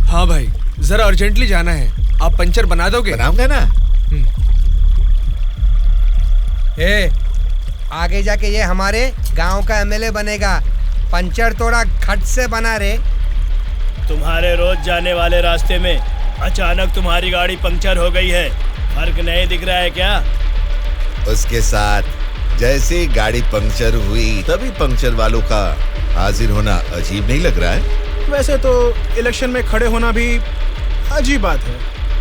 [SPEAKER 10] हाँ भाई, जरा अर्जेंटली जाना है। आप पंचर बना दोगे?
[SPEAKER 12] बनाऊंगा ना।
[SPEAKER 16] आगे जाके ये हमारे गांव का एमएलए बनेगा। पंचर थोड़ा खट से बना रे।
[SPEAKER 17] तुम्हारे रोज जाने वाले रास्ते में अचानक तुम्हारी गाड़ी पंचर हो गई है, फर्क नहीं दिख रहा है क्या?
[SPEAKER 12] उसके साथ जैसे ही गाड़ी पंक्चर हुई तभी पंक्चर वालों का हाजिर होना अजीब नहीं लग रहा है?
[SPEAKER 18] वैसे तो इलेक्शन में खड़े होना भी अजीब बात है।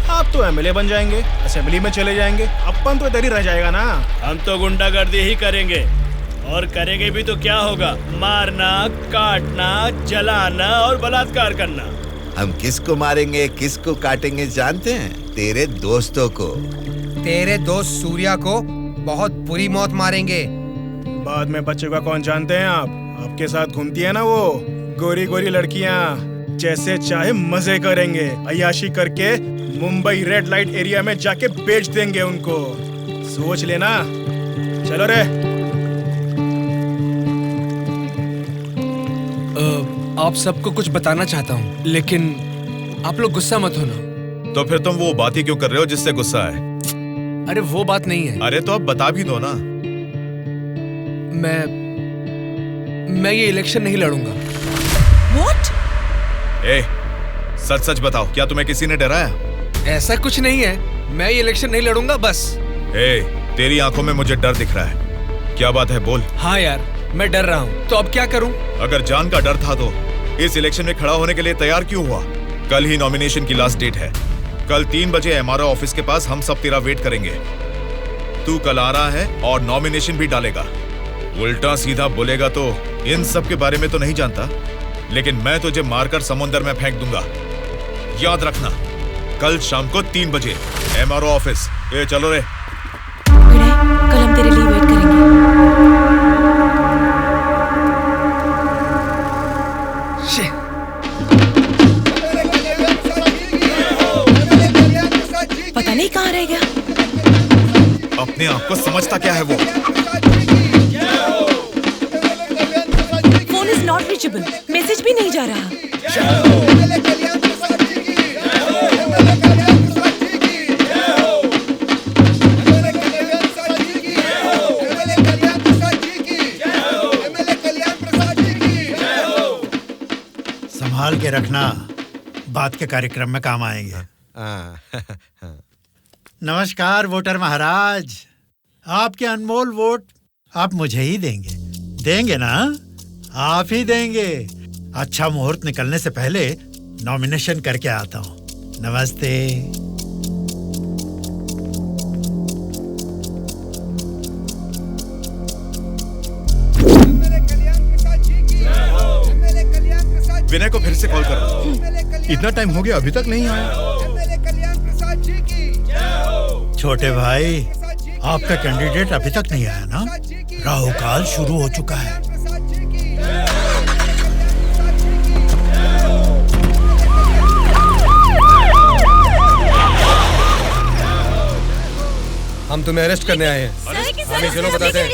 [SPEAKER 18] आप तो एमएलए बन जाएंगे, असेंबली में चले जाएंगे, अपन तो इधर ही रह जाएगा ना।
[SPEAKER 17] हम तो गुंडागर्दी ही करेंगे, और करेंगे भी तो क्या होगा? मारना, काटना, जलाना और बलात्कार करना।
[SPEAKER 12] हम किसको मारेंगे, किसको काटेंगे जानते हैं? तेरे दोस्तों को।
[SPEAKER 16] तेरे दोस्त सूर्या को बहुत बुरी मौत मारेंगे।
[SPEAKER 18] बाद में बच्चों का कौन जानते हैं आप? आपके साथ घूमती है ना वो गोरी गोरी लड़कियां, जैसे चाहे मजे करेंगे। अय्याशी करके मुंबई रेड लाइट एरिया में जाके बेच देंगे उनको। सोच लेना। चलो रे।
[SPEAKER 10] आप सबको कुछ बताना चाहता हूँ, लेकिन आप लोग गुस्सा मत होना।
[SPEAKER 6] तो फिर तुम वो बात ही क्यों कर रहे हो जिससे गुस्सा है?
[SPEAKER 10] अरे वो बात नहीं है।
[SPEAKER 6] अरे तो अब बता भी दो ना।
[SPEAKER 10] मैं ये इलेक्शन नहीं लड़ूंगा।
[SPEAKER 11] What?
[SPEAKER 6] सच सच बताओ, क्या तुम्हें किसी ने डराया?
[SPEAKER 10] ऐसा कुछ नहीं है, मैं ये इलेक्शन नहीं लड़ूंगा बस।
[SPEAKER 6] तेरी आंखों में मुझे डर दिख रहा है। क्या बात है, बोल।
[SPEAKER 10] हाँ यार, मैं डर रहा हूँ, तो अब क्या करूँ?
[SPEAKER 6] अगर जान का डर था तो इस इलेक्शन में खड़ा होने के लिए तैयार क्यों हुआ? कल ही नॉमिनेशन की लास्ट डेट है। कल 3 बजे एमआरओ ऑफिस के पास हम सब तेरा वेट करेंगे। तू कल आ रहा है और नॉमिनेशन भी डालेगा। उल्टा सीधा बोलेगा तो इन सब के बारे में तो नहीं जानता, लेकिन मैं तुझे मारकर समुंदर में फेंक दूंगा। याद रखना, कल शाम को 3 बजे एमआरओ ऑफिस। चलो रे।
[SPEAKER 11] कल हम तेरे लिए वेट करेंगे। पता नहीं कहाँ रह गया।
[SPEAKER 6] अपने आप को समझता क्या है वो?
[SPEAKER 11] Phone is not reachable, message भी नहीं जा रहा।
[SPEAKER 8] संभाल के रखना, बात के कार्यक्रम में काम आएंगे। नमस्कार वोटर महाराज, आपके अनमोल वोट आप मुझे ही देंगे ना? आप ही देंगे। अच्छा मुहूर्त निकलने से पहले नॉमिनेशन करके आता हूँ। नमस्ते।
[SPEAKER 6] विनय को फिर से कॉल करो।
[SPEAKER 4] इतना टाइम हो गया अभी तक नहीं आया।
[SPEAKER 8] छोटे भाई, आपका कैंडिडेट अभी तक नहीं आया ना? राहु काल शुरू हो चुका है।
[SPEAKER 16] हम तुम्हें अरेस्ट करने आए हैं। हमें चलो बताते हैं।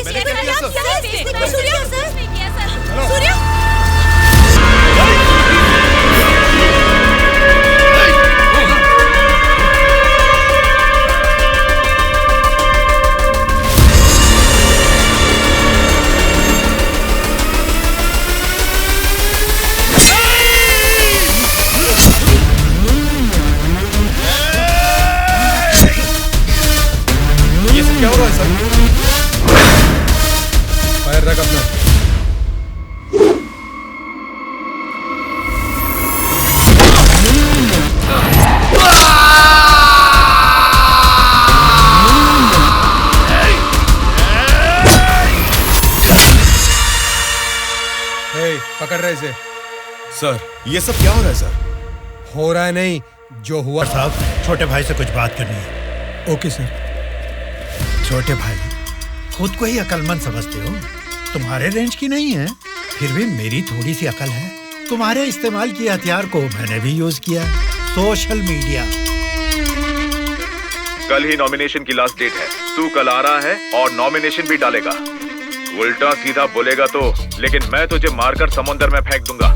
[SPEAKER 16] क्या हो रहा है सर? फायर रख अपना। पकड़ रहे इसे।
[SPEAKER 6] सर, ये सब क्या हो रहा है सर?
[SPEAKER 16] हो रहा है नहीं, जो हुआ।
[SPEAKER 8] साहब, छोटे भाई से कुछ बात करनी है।
[SPEAKER 16] Okay sir.
[SPEAKER 8] छोटे भाई, खुद को ही अकलमंद समझते हो, तुम्हारे रेंज की नहीं है, फिर भी मेरी थोड़ी सी अकल है। तुम्हारे इस्तेमाल किए हथियार को मैंने भी यूज किया, सोशल मीडिया।
[SPEAKER 6] कल ही नॉमिनेशन की लास्ट डेट है। तू कल आ रहा है और नॉमिनेशन भी डालेगा। उल्टा सीधा बोलेगा तो, लेकिन मैं तुझे मारकर समुद्र में फेंक दूंगा।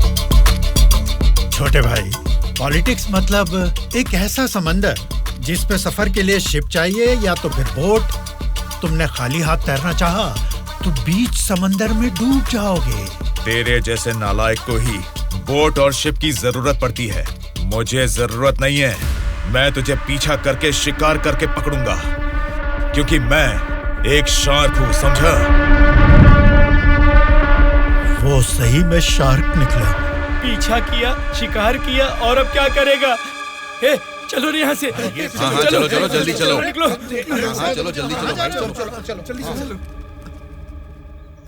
[SPEAKER 8] छोटे भाई, पॉलिटिक्स मतलब एक ऐसा समंदर जिस पे सफर के लिए शिप चाहिए या तो फिर बोट। तुमने खाली हाथ तैरना चाहा तो बीच समंदर में डूब जाओगे।
[SPEAKER 6] तेरे जैसे नालायक को ही बोट और शिप की जरूरत पड़ती है। मुझे जरूरत नहीं है। मैं तुझे पीछा करके शिकार करके पकड़ूंगा, क्योंकि मैं एक शार्क हूँ, समझा?
[SPEAKER 8] वो सही में शार्क निकला।
[SPEAKER 17] पीछा किया, शिकार किया, और अब क्या करेगा? हे, चलो यहाँ से।
[SPEAKER 15] हाँ, चलो चलो जल्दी चलो।
[SPEAKER 17] निकलो।
[SPEAKER 15] हाँ, चलो जल्दी चलो भाई, चलो।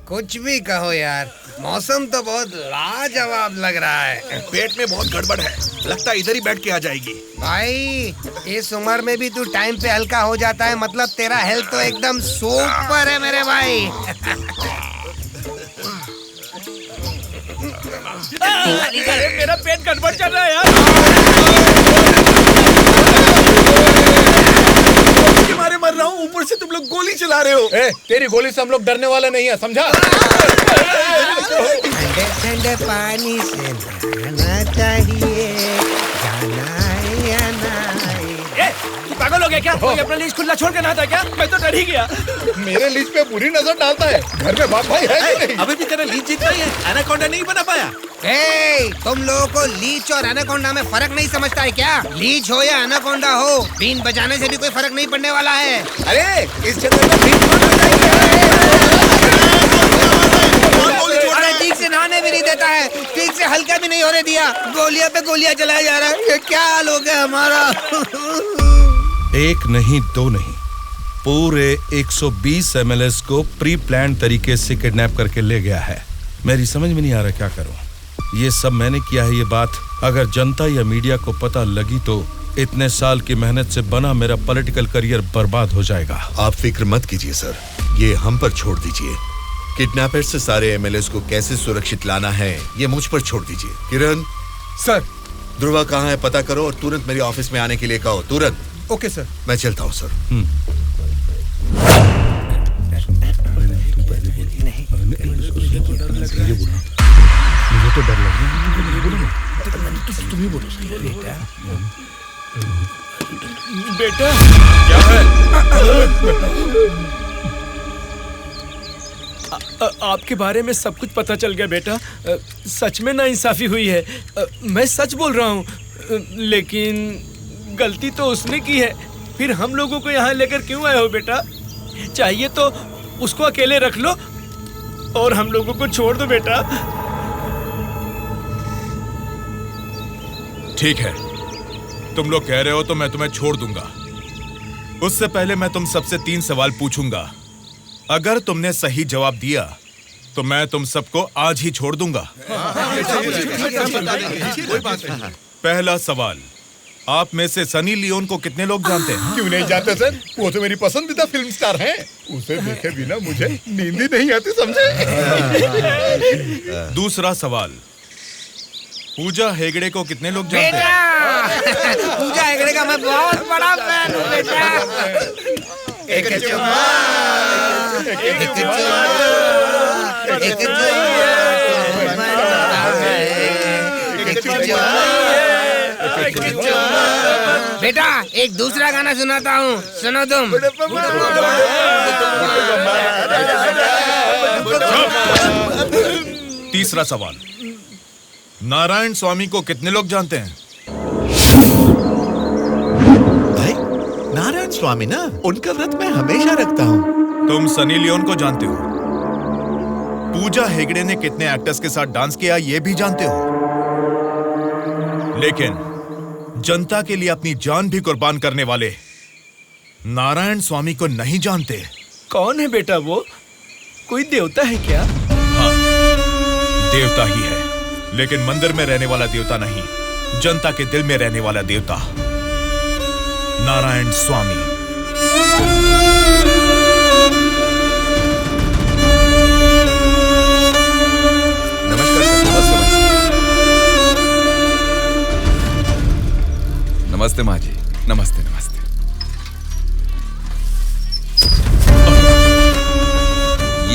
[SPEAKER 5] कुछ भी कहो यार, मौसम तो बहुत लाजवाब लग रहा है।
[SPEAKER 15] पेट में बहुत गड़बड़ है, लगता है इधर ही बैठ के आ जाएगी।
[SPEAKER 5] भाई, इस उम्र में भी तू टाइम पे हल्का हो जाता है, मतलब तेरा हेल्थ तो एकदम सुपर है मेरे भाई।
[SPEAKER 17] अरे मेरा पेट गड़बड़ चल रहा है यार।
[SPEAKER 12] मारे मर रहा हूँ, ऊपर से तुम लोग गोली चला रहे हो।
[SPEAKER 16] तेरी गोली से हम लोग डरने वाले नहीं है, समझा?
[SPEAKER 5] ठंडे ठंडे पानी से नहाना चाहिए, जाना है या नहीं।
[SPEAKER 17] तू पागल हो गया क्या? कोई अपना लीज खुला छोड़ के नहाता है क्या? मैं तो डर ही गया।
[SPEAKER 16] मेरे लीज पे बुरी नजर डालता है। घर में बाप भाई है कि नहीं?
[SPEAKER 15] अभी भी तेरा लीज जितना ही है, एनाकोंडा नहीं बना पाया।
[SPEAKER 5] तुम लोगों को लीच और एनाकोंडा में फर्क नहीं समझता है क्या? लीच हो या एनाकोंडा हो, बीन बजाने से भी कोई फर्क नहीं पड़ने वाला है।
[SPEAKER 12] अरे इस जंगल में बीन
[SPEAKER 5] ठीक से नहाने भी नहीं देता है, ठीक से हल्का भी नहीं होने दिया, गोलियां पे गोलियां चलाया जा रहा है। ये क्या हाल हो गया हमारा?
[SPEAKER 2] एक नहीं, दो नहीं, पूरे 120 एमएलएस को प्री प्लान तरीके से किडनैप करके ले गया है। मेरी समझ में नहीं आ रहा क्या करूं। ये सब मैंने किया है। ये बात अगर जनता या मीडिया को पता लगी तो इतने साल की मेहनत से बना मेरा पॉलिटिकल करियर बर्बाद हो जाएगा।
[SPEAKER 12] आप फिक्र मत कीजिए सर, ये हम पर छोड़ दीजिए। किडनैपर्स से सारे एमएलएस को कैसे सुरक्षित लाना है ये मुझ पर छोड़ दीजिए। किरण
[SPEAKER 16] सर,
[SPEAKER 12] ध्रुवा कहाँ है पता करो और तुरंत मेरे ऑफिस में आने के लिए कहो, तुरंत।
[SPEAKER 16] Okay sir.
[SPEAKER 12] मैं चलता हूँ सर।
[SPEAKER 4] मुझे तो डर लग रहा है। तुम ही बोलो
[SPEAKER 17] बेटा।
[SPEAKER 6] क्या है?
[SPEAKER 17] आपके बारे में सब कुछ पता चल गया बेटा। सच में नाइंसाफी हुई है। मैं सच बोल रहा हूँ, लेकिन गलती तो उसने की है। फिर हम लोगों को यहाँ लेकर क्यों आए हो बेटा? चाहिए तो उसको अकेले रख लो और हम लोगों को छोड़ दो बेटा।
[SPEAKER 6] ठीक है, तुम लोग कह रहे हो तो मैं तुम्हें छोड़ दूंगा। उससे पहले मैं तुम सबसे 3 सवाल पूछूंगा। अगर तुमने सही जवाब दिया तो मैं तुम सबको आज ही छोड़ दूंगा। पहला सवाल, आप में से सनी लियोन को कितने लोग जानते हैं?
[SPEAKER 4] क्यों नहीं जानते सर, वो तो मेरी पसंदीदा फिल्म स्टार हैं। उसे देखे बिना मुझे नींद ही नहीं आती, समझे?
[SPEAKER 6] दूसरा सवाल, पूजा हेगड़े को कितने लोग जानते हैं?
[SPEAKER 16] पूजा हेगड़े का मैं बहुत बड़ा फैन हूँ बेटा। एक चुम्मा, एक चुम्मा, एक चुम्मा। बेटा एक दूसरा गाना सुनाता हूँ, सुनो तुम।
[SPEAKER 6] तीसरा सवाल, नारायण स्वामी को कितने लोग जानते हैं?
[SPEAKER 12] भाई नारायण स्वामी ना, उनका व्रत मैं हमेशा रखता हूँ।
[SPEAKER 6] तुम सनी लियोन को जानते हो? पूजा हेगड़े ने कितने एक्टर्स के साथ डांस किया ये भी जानते हो? लेकिन जनता के लिए अपनी जान भी कुर्बान करने वाले नारायण स्वामी को नहीं जानते।
[SPEAKER 10] कौन है बेटा वो? कोई देवता है क्या?
[SPEAKER 6] हाँ, देवता ही है, लेकिन मंदिर में रहने वाला देवता नहीं, जनता के दिल में रहने वाला देवता, नारायण स्वामी।
[SPEAKER 15] नमस्कार सर। नमस्ते माँ जी। नमस्ते नमस्ते।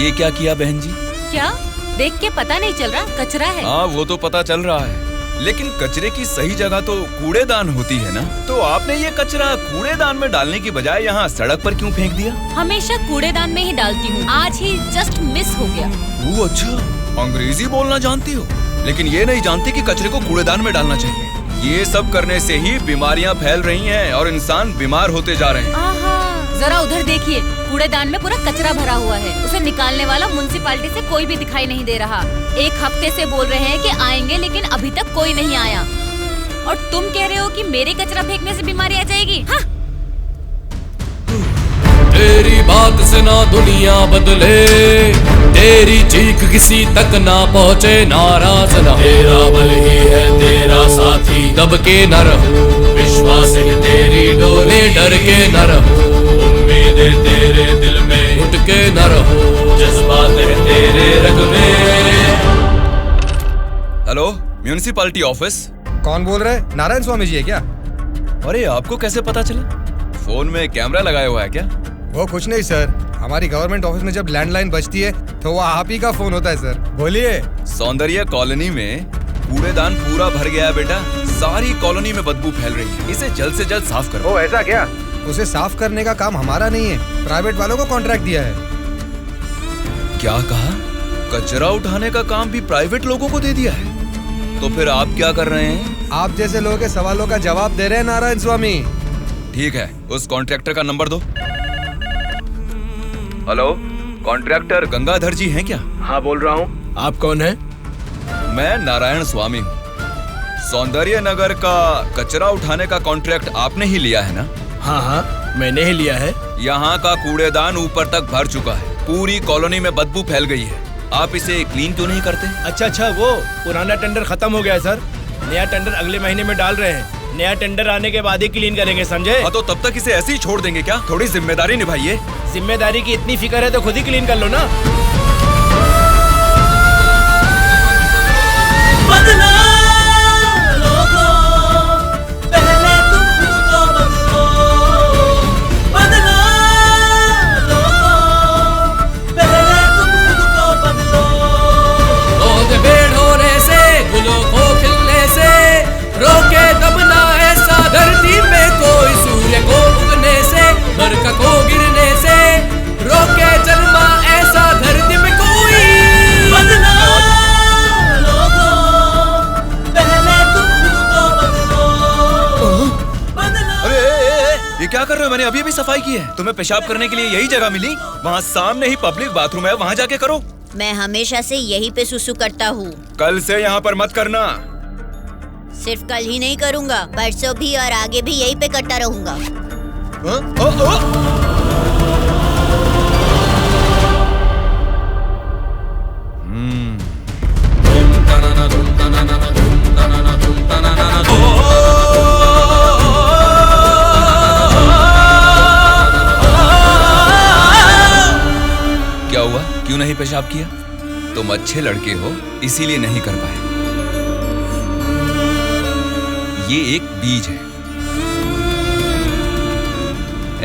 [SPEAKER 1] ये क्या किया बहन जी?
[SPEAKER 14] क्या देख के पता नहीं चल रहा? कचरा है।
[SPEAKER 15] हाँ वो तो पता चल रहा है, लेकिन कचरे की सही जगह तो कूड़ेदान होती है ना। तो आपने ये कचरा कूड़ेदान में डालने की बजाय यहाँ सड़क पर क्यों फेंक दिया?
[SPEAKER 14] हमेशा कूड़ेदान में ही डालती हूँ, आज ही जस्ट मिस हो गया।
[SPEAKER 15] वो अच्छा, अंग्रेजी बोलना जानती हो, लेकिन ये नहीं जानती कि कचरे को कूड़ेदान में डालना चाहिए। ये सब करने से ही बीमारियां फैल रही हैं और इंसान बीमार होते जा रहे हैं।
[SPEAKER 14] जरा उधर देखिए, कूड़ेदान में पूरा कचरा भरा हुआ है। उसे निकालने वाला म्युनिसिपैलिटी से कोई भी दिखाई नहीं दे रहा। 1 हफ्ते से बोल रहे हैं कि आएंगे, लेकिन अभी तक कोई नहीं आया। और तुम कह रहे हो कि मेरे कचरा फेंकने से बीमारी आ जाएगी? हाँ?
[SPEAKER 19] तेरी बात से ना दुनिया बदले, तेरी चीख किसी तक ना पहुँचे, नाराज न तेरा बल ही है तेरा साथी, दब के न रहो, विश्वास है तेरी डोले, डर के न रहो, उम्मीदें तेरे दिल में उठ के न रहो, जज्बात है तेरे रग में।
[SPEAKER 15] Hello, municipality office.
[SPEAKER 16] कौन बोल रहे? नारायण स्वामी जी है क्या?
[SPEAKER 15] अरे आपको कैसे पता चला? फोन में कैमरा लगाया हुआ है क्या?
[SPEAKER 16] वो कुछ नहीं सर, हमारी गवर्नमेंट ऑफिस में जब लैंडलाइन बजती है तो वो आप ही का फोन होता है सर। बोलिए।
[SPEAKER 15] सौंदर्य कॉलोनी में कूड़ेदान पूरा भर गया है बेटा, सारी कॉलोनी में बदबू फैल रही है, इसे जल्द से जल्द साफ करो।
[SPEAKER 16] ऐसा क्या? उसे साफ करने का काम हमारा नहीं है, प्राइवेट वालों को कॉन्ट्रैक्ट दिया है।
[SPEAKER 15] क्या कहा? कचरा उठाने का काम भी प्राइवेट लोगों को दे दिया है? तो फिर आप क्या कर रहे हैं?
[SPEAKER 16] आप जैसे लोगों के सवालों का जवाब दे रहे हैं नारायण स्वामी।
[SPEAKER 15] ठीक है, उस कॉन्ट्रैक्टर का नंबर दो। हेलो, कॉन्ट्रैक्टर गंगाधर जी हैं क्या?
[SPEAKER 10] हाँ बोल रहा हूँ। आप कौन है?
[SPEAKER 15] मैं नारायण स्वामी हूँ। सौंदर्य नगर का कचरा उठाने का कॉन्ट्रैक्ट आपने ही लिया है ना?
[SPEAKER 10] हाँ हाँ मैंने ही लिया है।
[SPEAKER 15] यहाँ का कूड़ेदान ऊपर तक भर चुका है, पूरी कॉलोनी में बदबू फैल गई है, आप इसे क्लीन क्यों नहीं करते?
[SPEAKER 10] अच्छा, वो पुराना टेंडर खत्म हो गया है सर, नया टेंडर अगले महीने में डाल रहे हैं। नया टेंडर आने के बाद ही क्लीन करेंगे, समझे?
[SPEAKER 15] हाँ तो तब तक इसे ऐसे ही छोड़ देंगे क्या? थोड़ी जिम्मेदारी निभाइए।
[SPEAKER 10] जिम्मेदारी की इतनी फिक्र है तो खुद ही क्लीन कर लो ना।
[SPEAKER 19] रोके दबना ऐसा धरती पे कोई, सूर्य को उगने से, बरखा को गिरने से, रोके जन्मा ऐसा धरती पे कोई। बदला लोगों, पहले तुम खुद को बदलो।
[SPEAKER 15] अरे ये क्या कर रहे हो? मैंने अभी अभी सफाई की है। तुम्हें पेशाब करने के लिए यही जगह मिली? वहाँ सामने ही पब्लिक बाथरूम है, वहाँ जाके करो।
[SPEAKER 13] मैं हमेशा से यहीं पे सुसु करता हूँ।
[SPEAKER 15] कल से यहाँ पर मत करना।
[SPEAKER 13] सिर्फ कल ही नहीं करूँगा, परसों भी और आगे भी यहीं पे करता रहूँगा।
[SPEAKER 15] क्या हुआ? क्यों नहीं पेशाब किया? तुम अच्छे लड़के हो, इसीलिए नहीं कर पाए। ये एक बीज है।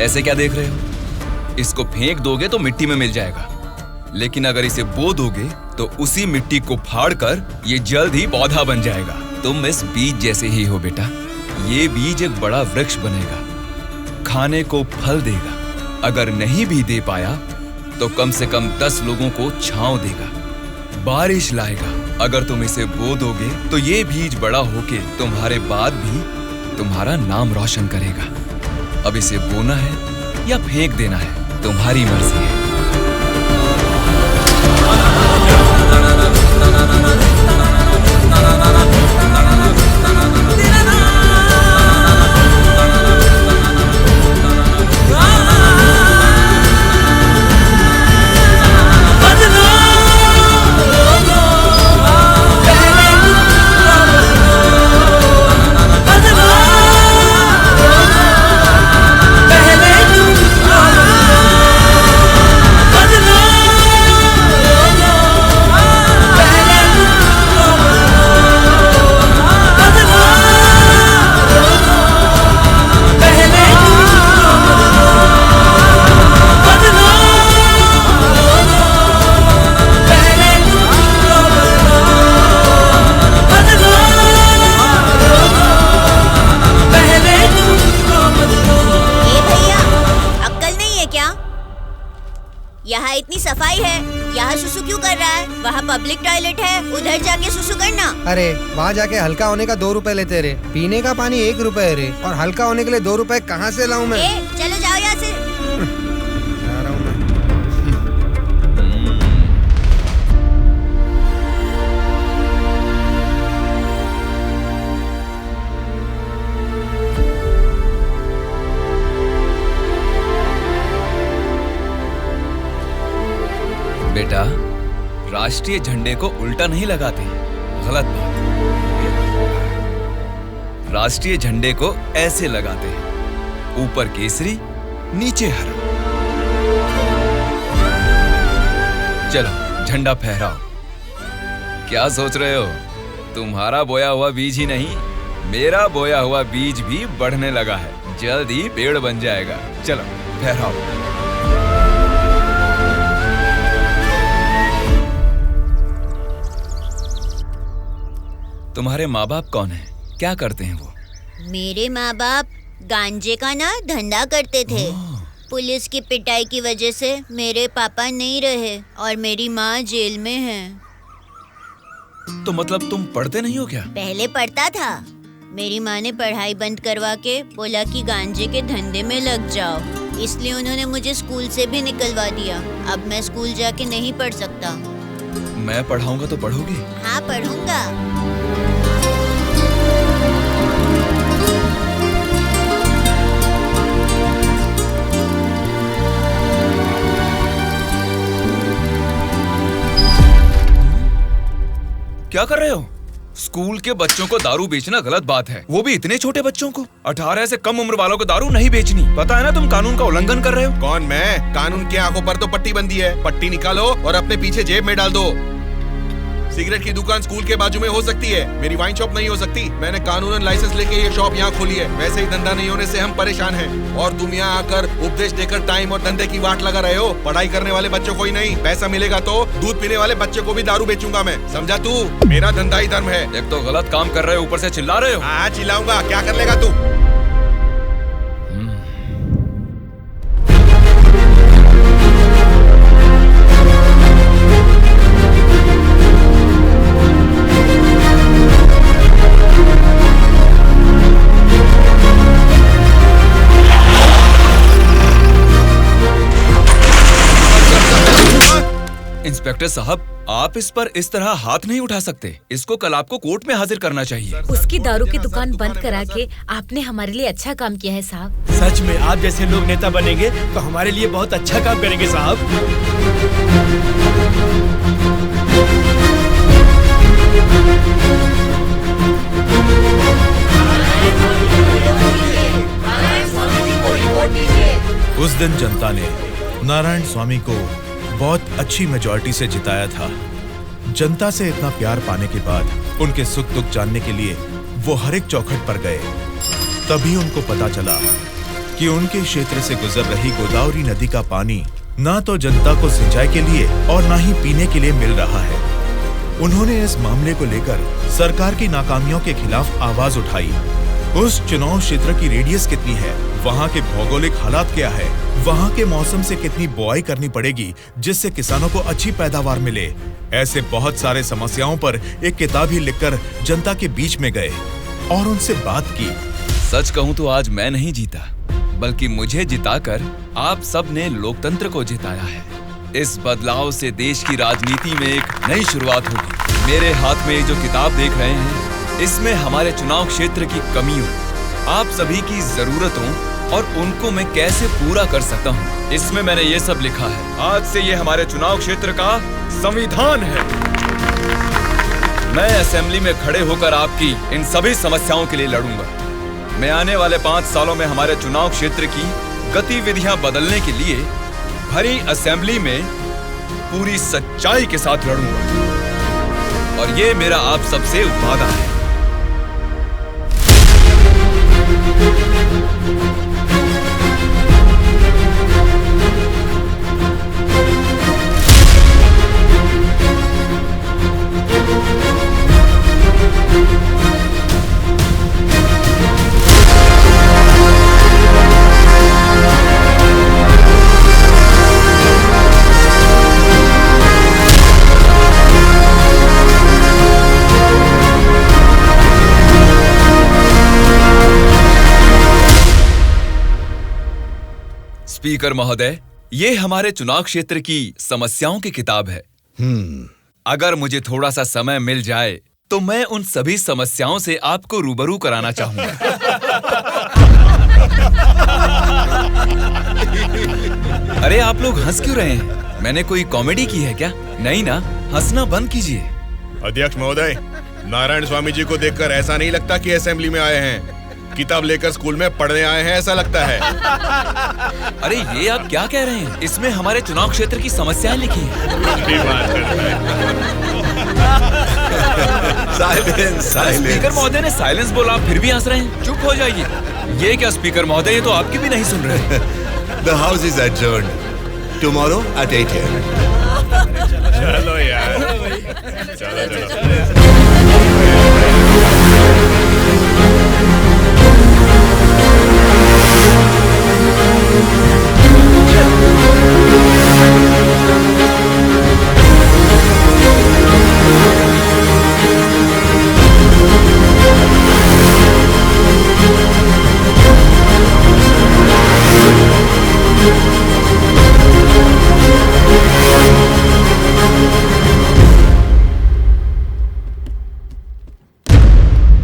[SPEAKER 15] ऐसे क्या देख रहे हो? इसको फेंक दोगे तो मिट्टी में मिल जाएगा, लेकिन अगर इसे बो दोगे तो उसी मिट्टी को फाड़कर ये जल्द ही पौधा बन जाएगा। तुम इस बीज जैसे ही हो बेटा। ये बीज एक बड़ा वृक्ष बनेगा, खाने को फल देगा। अगर नहीं भी दे पाया तो कम से कम 10 लोगों को छांव देगा, बारिश लाएगा। अगर तुम इसे बो दोगे तो ये बीज बड़ा होके तुम्हारे बाद भी तुम्हारा नाम रोशन करेगा। अब इसे बोना है या फेंक देना है, तुम्हारी मर्जी है।
[SPEAKER 13] यहाँ इतनी सफाई है, यहाँ सुसु क्यों कर रहा है? वहाँ पब्लिक टॉयलेट है, उधर जाके सुसु करना।
[SPEAKER 16] अरे वहाँ जाके हल्का होने का 2 रुपए लेते रे, पीने का पानी 1 रुपए रे, और हल्का होने के लिए 2 रुपए कहाँ से लाऊं मैं?
[SPEAKER 13] चलो जाओ यहाँ से।
[SPEAKER 16] जा रहा हूँ मैं।
[SPEAKER 15] बेटा, राष्ट्रीय झंडे को उल्टा नहीं लगाते, गलत बात। राष्ट्रीय झंडे को ऐसे लगाते हैं, ऊपर केसरी, नीचे हरा। चलो झंडा फहराओ। क्या सोच रहे हो? तुम्हारा बोया हुआ बीज ही नहीं, मेरा बोया हुआ बीज भी बढ़ने लगा है, जल्द ही पेड़ बन जाएगा। चलो फहराओ। तुम्हारे माँ बाप कौन हैं? क्या करते हैं वो?
[SPEAKER 13] मेरे माँ बाप गांजे का ना धंधा करते थे। पुलिस की पिटाई की वजह से मेरे पापा नहीं रहे और मेरी माँ जेल में है।
[SPEAKER 15] तो मतलब तुम पढ़ते नहीं हो क्या?
[SPEAKER 13] पहले पढ़ता था, मेरी माँ ने पढ़ाई बंद करवा के बोला कि गांजे के धंधे में लग जाओ, इसलिए उन्होंने मुझे स्कूल से भी निकलवा दिया। अब मैं स्कूल जाके नहीं पढ़ सकता।
[SPEAKER 15] मैं पढ़ाऊंगा तो पढ़ोगी?
[SPEAKER 13] हाँ पढ़ूंगा।
[SPEAKER 15] क्या कर रहे हो? स्कूल के बच्चों को दारू बेचना गलत बात है, वो भी इतने छोटे बच्चों को। 18 से कम उम्र वालों को दारू नहीं बेचनी। पता है ना तुम कानून का उल्लंघन कर रहे हो।
[SPEAKER 12] कौन मैं? कानून की आंखों पर तो पट्टी बंदी है। पट्टी निकालो और अपने पीछे जेब में डाल दो। सिगरेट की दुकान स्कूल के बाजू में हो सकती है, मेरी वाइन शॉप नहीं हो सकती। मैंने कानूनन लाइसेंस लेके ये शॉप यहाँ खोली है। वैसे ही धंधा नहीं होने से हम परेशान हैं और तुम यहाँ आकर उपदेश देकर टाइम और धंधे की वाट लगा रहे हो। पढ़ाई करने वाले बच्चों को ही नहीं, पैसा मिलेगा तो दूध पीने वाले बच्चे को भी दारू बेचूंगा मैं, समझा तू? मेरा धंधा ही धर्म है।
[SPEAKER 15] एक तो गलत काम कर रहे हो, ऊपर से चिल्ला रहे हो।
[SPEAKER 12] हाँ चिल्लाऊंगा, क्या कर लेगा तू?
[SPEAKER 15] कलेक्टर साहब, आप इस पर इस तरह हाथ नहीं उठा सकते। इसको कल आपको कोर्ट में हाजिर करना चाहिए।
[SPEAKER 14] उसकी दारू की दुकान बंद करा के आपने हमारे लिए अच्छा काम किया है साहब।
[SPEAKER 17] सच में आप जैसे लोग नेता बनेंगे तो हमारे लिए बहुत अच्छा काम करेंगे साहब।
[SPEAKER 6] उस दिन जनता ने नारायण स्वामी को बहुत अच्छी मेजॉरिटी से जिताया था। जनता से इतना प्यार पाने के बाद उनके सुख दुख जानने के लिए वो हर एक चौखट पर गए। तभी उनको पता चला कि उनके क्षेत्र से गुजर रही गोदावरी नदी का पानी ना तो जनता को सिंचाई के लिए और ना ही पीने के लिए मिल रहा है। उन्होंने इस मामले को लेकर सरकार की नाकामियों के खिलाफ आवाज उठाई। उस चुनाव क्षेत्र की रेडियस कितनी है, वहाँ के भौगोलिक हालात क्या है, वहाँ के मौसम से कितनी बुआई करनी पड़ेगी जिससे किसानों को अच्छी पैदावार मिले, ऐसे बहुत सारे समस्याओं पर एक किताब ही लिखकर जनता के बीच में गए और उनसे बात की।
[SPEAKER 15] सच कहूँ तो आज मैं नहीं जीता, बल्कि मुझे जिताकर आप सब ने लोकतंत्र को जिताया है। इस बदलाव से देश की राजनीति में एक नई शुरुआत होगी। मेरे हाथ में ये जो किताब देख रहे हैं, इसमें हमारे चुनाव क्षेत्र की कमियों, आप सभी की जरूरतों और उनको मैं कैसे पूरा कर सकता हूँ, इसमें मैंने ये सब लिखा है। आज से ये हमारे चुनाव क्षेत्र का संविधान है। मैं असेंबली में खड़े होकर आपकी इन सभी समस्याओं के लिए लड़ूंगा। मैं आने वाले 5 सालों में हमारे चुनाव क्षेत्र की गतिविधियां बदलने के लिए भरी असेंबली में पूरी सच्चाई के साथ लड़ूंगा और ये मेरा आप सबसे वादा है। स्पीकर महोदय, ये हमारे चुनाव क्षेत्र की समस्याओं की किताब है। अगर मुझे थोड़ा सा समय मिल जाए तो मैं उन सभी समस्याओं से आपको रूबरू कराना चाहूंगा। अरे आप लोग हंस क्यों रहे हैं? मैंने कोई कॉमेडी की है क्या? नहीं ना, हंसना बंद कीजिए।
[SPEAKER 18] अध्यक्ष महोदय, नारायण स्वामी जी को देखकर ऐसा नहीं लगता कि असेंबली में आए हैं, किताब लेकर स्कूल में पढ़ने आए हैं ऐसा लगता है।
[SPEAKER 15] अरे ये आप क्या कह रहे हैं? इसमें हमारे चुनाव क्षेत्र की समस्याएं लिखी हैं। स्पीकर महोदय ने साइलेंस बोला, फिर भी हंस रहे हैं। चुप हो जाइए। ये क्या स्पीकर महोदय, ये तो आपकी भी नहीं सुन रहे।
[SPEAKER 12] The house is adjourned. Tomorrow at 8 AM.
[SPEAKER 18] चलो यार, चलो।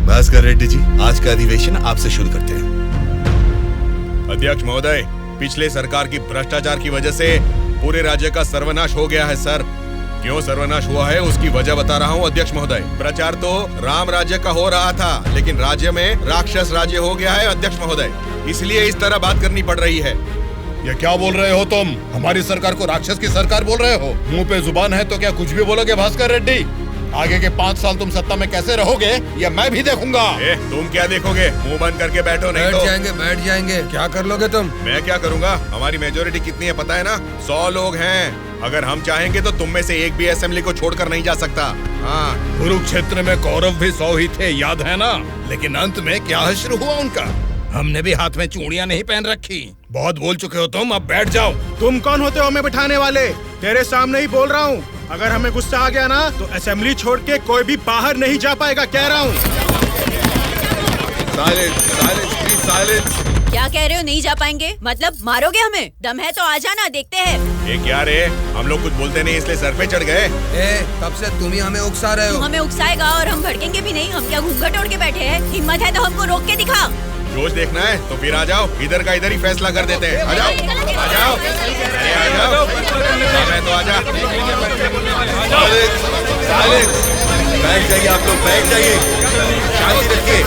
[SPEAKER 12] भास्कर रेड्डी जी, आज का अधिवेशन आपसे शुरू करते हैं।
[SPEAKER 18] अध्यक्ष महोदय, पिछले सरकार की भ्रष्टाचार की वजह से पूरे राज्य का सर्वनाश हो गया है सर। क्यों सर्वनाश हुआ है उसकी वजह बता रहा हूँ अध्यक्ष महोदय। प्रचार तो राम राज्य का हो रहा था, लेकिन राज्य में राक्षस राज्य हो गया है अध्यक्ष महोदय, इसलिए इस तरह बात करनी पड़ रही है।
[SPEAKER 4] ये क्या बोल रहे हो तुम? हमारी सरकार को राक्षस की सरकार बोल रहे हो? मुंह पे जुबान है तो क्या कुछ भी बोलोगे भास्कर रेड्डी? आगे के 5 साल तुम सत्ता में कैसे रहोगे ये मैं भी देखूंगा।
[SPEAKER 18] तुम क्या देखोगे? मुंह बंद करके बैठो, नहीं तो
[SPEAKER 16] बैठ जाएंगे। क्या कर लोगे तुम?
[SPEAKER 18] मैं क्या करूंगा? हमारी मेजोरिटी कितनी है पता है ना? 100 लोग हैं। अगर हम चाहेंगे तो तुम में से एक भी असेंबली को छोड़कर नहीं जा सकता। हाँ,
[SPEAKER 4] कुरुक्षेत्र में कौरव भी 100 ही थे, याद है ना? लेकिन अंत में क्या हश्र हुआ उनका? हमने भी हाथ में चूड़ियां नहीं पहन रखी। बहुत बोल चुके हो तुम, अब बैठ जाओ।
[SPEAKER 18] तुम कौन होते हो हमें बिठाने वाले? तेरे सामने ही बोल रहा हूँ, अगर हमें गुस्सा आ गया ना तो असेंबली छोड़ के कोई भी बाहर नहीं जा पाएगा, कह रहा हूँ।
[SPEAKER 13] क्या कह रहे हो नहीं जा पाएंगे? मतलब मारोगे हमें? दम है तो आ जाना, देखते हैं।
[SPEAKER 6] ये क्या रे? हम लोग कुछ बोलते नहीं इसलिए सर पे चढ़ गए।
[SPEAKER 16] तब से तुम ही हमें उकसा रहे
[SPEAKER 13] तू हमें उकसाएगा और हम भड़केंगे भी नहीं। हम क्या घूंघट ओढ़ के बैठे हैं? हिम्मत है तो हमको रोक के दिखा।
[SPEAKER 6] जोश देखना है तो फिर आ जाओ, इधर का इधर ही फैसला कर देते हैं। आ जाओ, आ जाओ, अरे आ जाओ। मैं तो आ जा।
[SPEAKER 12] बैठ जाइए आप लोग, बैठ जाइए, शांति रखिए।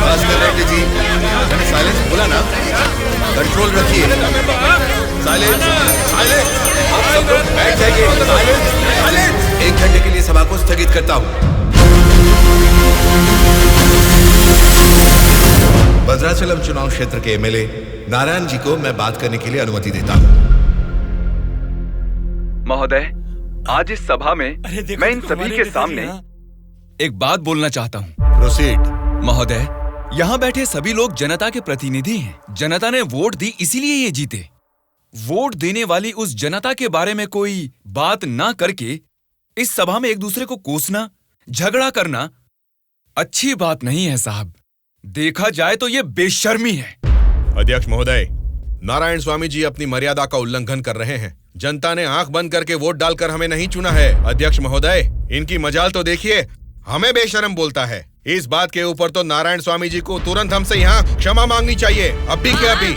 [SPEAKER 12] भास्कर रेड्डी जी, मैंने साइलेंस बोला ना, कंट्रोल रखिए। साइलेंस, साइलेंस, आप सब लोग बैठ जाइए। Silence, silence. 1 घंटे के लिए सभा को स्थगित करता हूँ। भद्राचलम चुनाव क्षेत्र के एमएलए नारायण जी को मैं बात करने के लिए अनुमति देता हूँ।
[SPEAKER 15] महोदय, आज इस सभा में मैं इन सभी के सामने एक बात बोलना चाहता हूँ।
[SPEAKER 12] प्रोसीड।
[SPEAKER 15] महोदय, यहाँ बैठे सभी लोग जनता के प्रतिनिधि हैं। जनता ने वोट दी इसीलिए ये जीते। वोट देने वाली उस जनता के बारे में कोई बात ना करके इस सभा में एक दूसरे को कोसना, झगड़ा करना अच्छी बात नहीं है साहब। देखा जाए तो ये बेशर्मी है।
[SPEAKER 6] अध्यक्ष महोदय, नारायण स्वामी जी अपनी मर्यादा का उल्लंघन कर रहे हैं। जनता ने आंख बंद करके वोट डालकर हमें नहीं चुना है। अध्यक्ष महोदय, इनकी मजाल तो देखिए, हमें बेशरम बोलता है। इस बात के ऊपर तो नारायण स्वामी जी को तुरंत हमसे यहाँ क्षमा मांगनी चाहिए, अभी के अभी।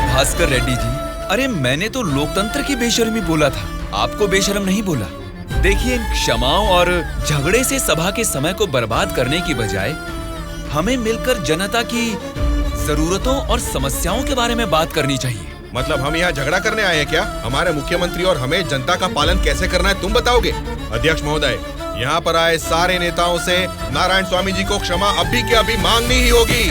[SPEAKER 15] भास्कर रेड्डी जी, अरे मैंने तो लोकतंत्र की बेशर्मी बोला था, आपको बेशरम नहीं बोला। देखिए, इन क्षमाओं और झगड़े से सभा के समय को बर्बाद करने की बजाय हमें मिलकर जनता की जरूरतों और समस्याओं के बारे में बात करनी चाहिए।
[SPEAKER 6] मतलब हम यहाँ झगड़ा करने आए हैं क्या? हमारे मुख्यमंत्री और हमें जनता का पालन कैसे करना है तुम बताओगे? अध्यक्ष महोदय, यहाँ पर आए सारे नेताओं से नारायण स्वामी जी को क्षमा अभी के अभी मांगनी ही होगी।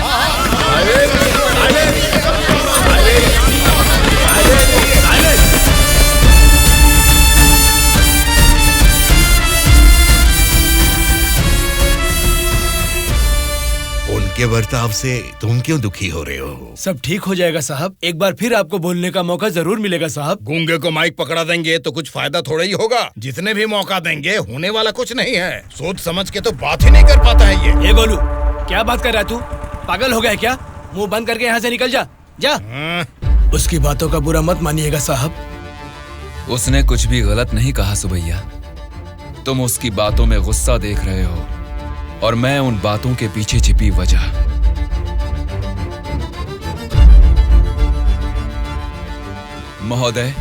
[SPEAKER 12] उनके बर्ताव से तुम क्यों दुखी हो रहे हो?
[SPEAKER 17] सब ठीक हो जाएगा साहब, एक बार फिर आपको बोलने का मौका जरूर मिलेगा साहब।
[SPEAKER 4] गूंगे को माइक पकड़ा देंगे तो कुछ फायदा थोड़ा ही होगा। जितने भी मौका देंगे होने वाला कुछ नहीं है। सोच समझ के तो बात ही नहीं कर पाता है ये
[SPEAKER 17] बोलू, क्या बात कर रहा है तू? पागल हो गया है क्या? मुंह बंद करके यहाँ से निकल जा, जा। उसकी बातों का बुरा मत मानिएगा साहब।
[SPEAKER 15] उसने कुछ भी गलत नहीं कहा सुबैया। तुम उसकी बातों में गुस्सा देख रहे हो और मैं उन बातों के पीछे छिपी वजह। महोदय,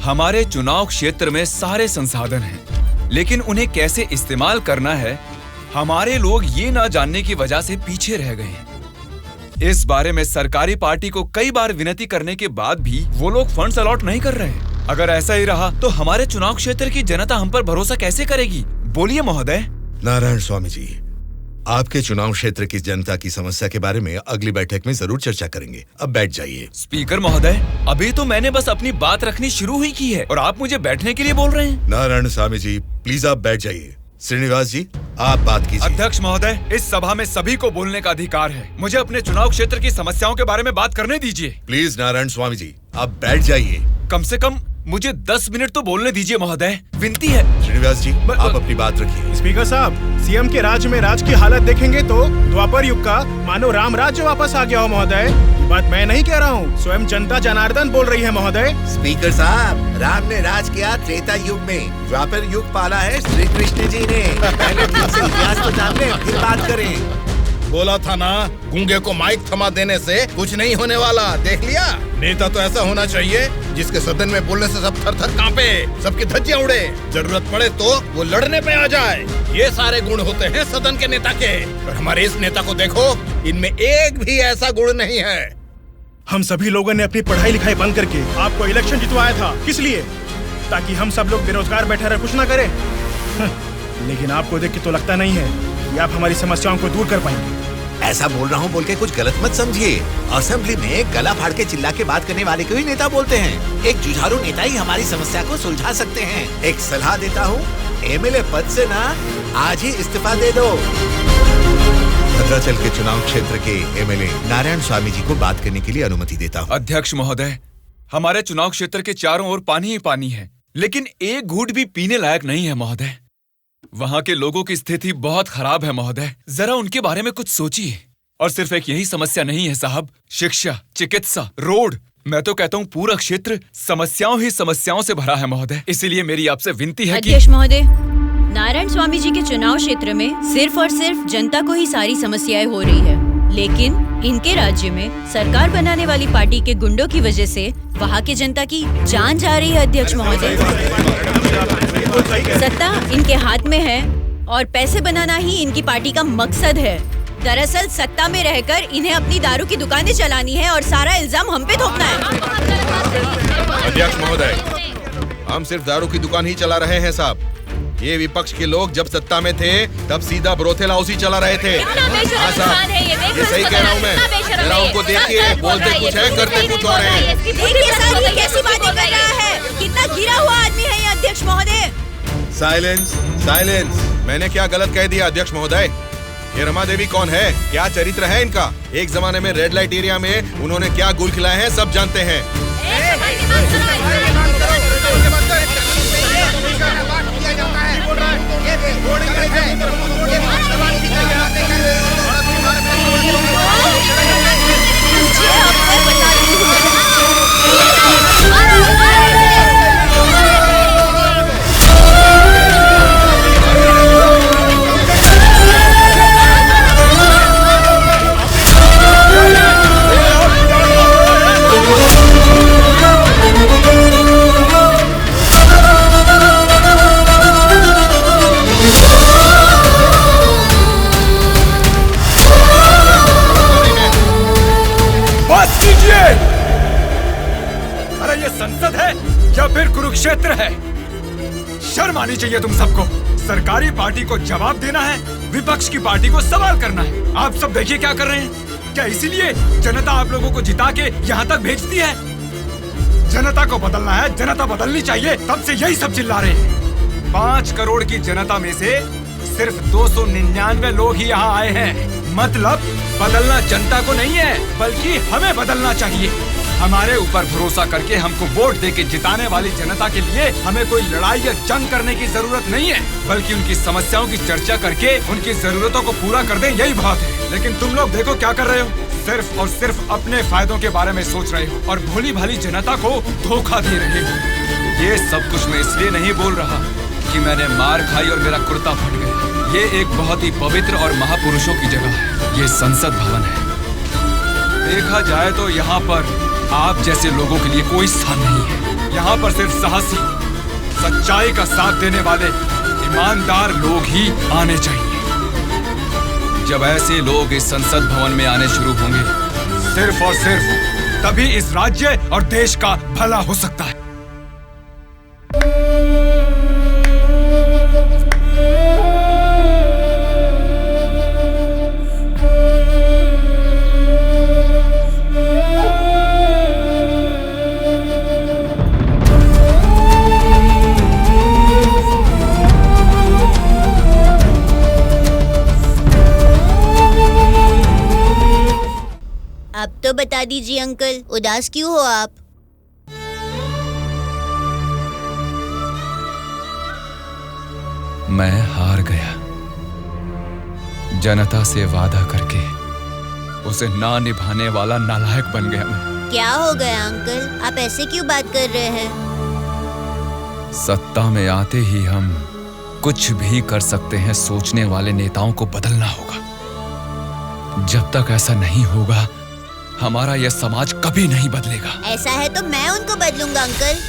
[SPEAKER 15] हमारे चुनाव क्षेत्र में सारे संसाधन हैं, लेकिन उन्हें कैसे इस्तेमाल करना है हमारे लोग ये ना जानने की वजह से पीछे रह गए हैं। इस बारे में सरकारी पार्टी को कई बार विनती करने के बाद भी वो लोग फंड्स अलॉट नहीं कर रहे। अगर ऐसा ही रहा तो हमारे चुनाव क्षेत्र की जनता हम पर भरोसा कैसे करेगी? बोलिए महोदय।
[SPEAKER 12] नारायण स्वामी जी, आपके चुनाव क्षेत्र की जनता की समस्या के बारे में अगली बैठक में जरूर चर्चा करेंगे। अब बैठ जाइए।
[SPEAKER 15] स्पीकर महोदय, अभी तो मैंने बस अपनी बात रखनी शुरू ही की है और आप मुझे बैठने के लिए बोल रहे हैं।
[SPEAKER 12] नारायण स्वामी जी, प्लीज आप बैठ जाइए। श्रीनिवास जी, आप बात कीजिए।
[SPEAKER 15] अध्यक्ष महोदय, इस सभा में सभी को बोलने का अधिकार है। मुझे अपने चुनाव क्षेत्र की समस्याओं के बारे में बात करने दीजिए।
[SPEAKER 12] प्लीज नारायण स्वामी जी, आप बैठ जाइए।
[SPEAKER 15] कम से कम मुझे 10 मिनट तो बोलने दीजिए महोदय, विनती है।
[SPEAKER 12] श्रीनिवास जी, आप अपनी बात रखिए।
[SPEAKER 18] स्पीकर साहब, सीएम के राज में राज की हालत देखेंगे तो द्वापर युग का मानो राम राज्य वापस आ गया हो महोदय। ये बात मैं नहीं कह रहा हूँ, स्वयं जनता जनार्दन बोल रही है महोदय।
[SPEAKER 12] स्पीकर साहब, राम ने राज किया त्रेता युग में, द्वापर युग पाला है श्री कृष्ण जी ने। पहले ठीक से इतिहास तो जान ले, फिर बात करें।
[SPEAKER 4] बोला था ना, गूंगे को माइक थमा देने से कुछ नहीं होने वाला। देख लिया, नेता तो ऐसा होना चाहिए जिसके सदन में बोलने से सब थर थर कांपे, सबकी धज्जियां उड़े, जरूरत पड़े तो वो लड़ने पे आ जाए। ये सारे गुण होते हैं सदन के नेता के। और हमारे इस नेता को देखो, इनमें एक भी ऐसा गुण नहीं है।
[SPEAKER 18] हम सभी लोगों ने अपनी पढ़ाई लिखाई बंद करके आपको इलेक्शन जितवाया था। किस लिए? ताकि हम सब लोग बेरोजगार बैठे रहे, कुछ ना करें। लेकिन आपको देख के तो लगता नहीं है कि आप हमारी समस्याओं को दूर कर पाएंगे।
[SPEAKER 12] ऐसा बोल रहा हूँ बोल के कुछ गलत मत समझिए। असेंबली में गला फाड़ के चिल्ला के बात करने वाले को ही नेता बोलते हैं। एक जुझारू नेता ही हमारी समस्या को सुलझा सकते हैं। एक सलाह देता हूँ, एमएलए पद से ना आज ही इस्तीफा दे दो। भद्राचल के चुनाव क्षेत्र के एमएलए नारायण स्वामी जी को बात करने के लिए अनुमति देता हूँ।
[SPEAKER 15] अध्यक्ष महोदय, हमारे चुनाव क्षेत्र के चारों ओर पानी ही पानी है, लेकिन एक घूंट भी पीने लायक नहीं है महोदय। वहाँ के लोगों की स्थिति बहुत खराब है महोदय, जरा उनके बारे में कुछ सोचिए। और सिर्फ एक यही समस्या नहीं है साहब, शिक्षा, चिकित्सा, रोड, मैं तो कहता हूँ पूरा क्षेत्र समस्याओं ही समस्याओं से भरा है महोदय। इसीलिए मेरी आपसे विनती है कि
[SPEAKER 13] अध्यक्ष महोदय, नारायण स्वामी जी के चुनाव क्षेत्र में सिर्फ और सिर्फ जनता को ही सारी समस्याएं हो रही है, लेकिन इनके राज्य में सरकार बनाने वाली पार्टी के गुंडों की वजह से वहाँ के जनता की जान जा रही है। अध्यक्ष महोदय, सत्ता इनके हाथ में है और पैसे बनाना ही इनकी पार्टी का मकसद है। दरअसल सत्ता में रहकर इन्हें अपनी दारू की दुकानें चलानी है और सारा इल्जाम हम पे थोपना है।
[SPEAKER 2] अध्यक्ष महोदय, हम सिर्फ दारू की दुकान ही चला रहे हैं साहब। ये विपक्ष के लोग जब सत्ता में थे तब सीधा ब्रोथेल हाउस ही चला रहे थे। हाँ साहब, ये सही कह रहा हूँ मैं। जरा उनको देखिए, बोलते कुछ है करते कुछ और है।
[SPEAKER 13] देखिए सर, ये कैसी बातें कर रहा है, कितना गिरा हुआ आदमी है ये अध्यक्ष महोदय।
[SPEAKER 2] Silence, silence. मैंने क्या गलत कह दिया अध्यक्ष महोदय? ये रमा देवी कौन है, क्या चरित्र है इनका? एक जमाने में रेड लाइट एरिया में उन्होंने क्या गुल खिलाए हैं सब जानते हैं।
[SPEAKER 6] अरे ये संसद है या फिर कुरुक्षेत्र है? शर्म आनी चाहिए तुम सबको। सरकारी पार्टी को जवाब देना है, विपक्ष की पार्टी को सवाल करना है। आप सब देखिए क्या कर रहे हैं। क्या इसीलिए जनता आप लोगों को जिता के यहाँ तक भेजती है? जनता को बदलना है, जनता बदलनी चाहिए, तब से यही सब चिल्ला रहे हैं। 5 करोड़ की जनता में से सिर्फ 299 लोग ही यहाँ आए हैं। मतलब बदलना जनता को नहीं है, बल्कि हमें बदलना चाहिए। हमारे ऊपर भरोसा करके हमको वोट देके जिताने वाली जनता के लिए हमें कोई लड़ाई या जंग करने की जरूरत नहीं है, बल्कि उनकी समस्याओं की चर्चा करके उनकी जरूरतों को पूरा कर दें, यही बहुत है। लेकिन तुम लोग देखो क्या कर रहे हो, सिर्फ और सिर्फ अपने फायदों के बारे में सोच रहे हो और भोली भाली जनता को धोखा दे रहे हो। ये सब कुछ मैं इसलिए नहीं बोल रहा कि मैंने मार खाई और मेरा कुर्ता फट गया। ये एक बहुत ही पवित्र और महापुरुषों की जगह है, ये संसद भवन है। देखा जाए तो यहाँ पर आप जैसे लोगों के लिए कोई स्थान नहीं है। यहाँ पर सिर्फ साहसी, सच्चाई का साथ देने वाले ईमानदार लोग ही आने चाहिए। जब ऐसे लोग इस संसद भवन में आने शुरू होंगे, सिर्फ और सिर्फ तभी इस राज्य और देश का भला हो सकता है।
[SPEAKER 13] अब तो बता दीजिए अंकल, उदास क्यों हो आप?
[SPEAKER 15] मैं हार गया। जनता से वादा करके उसे ना निभाने वाला नालायक बन गया मैं।
[SPEAKER 13] क्या हो गया अंकल, आप ऐसे क्यों बात कर रहे हैं?
[SPEAKER 15] सत्ता में आते ही हम कुछ भी कर सकते हैं सोचने वाले नेताओं को बदलना होगा। जब तक ऐसा नहीं होगा, हमारा यह समाज कभी नहीं बदलेगा।
[SPEAKER 13] ऐसा है तो मैं उनको बदलूंगा अंकल।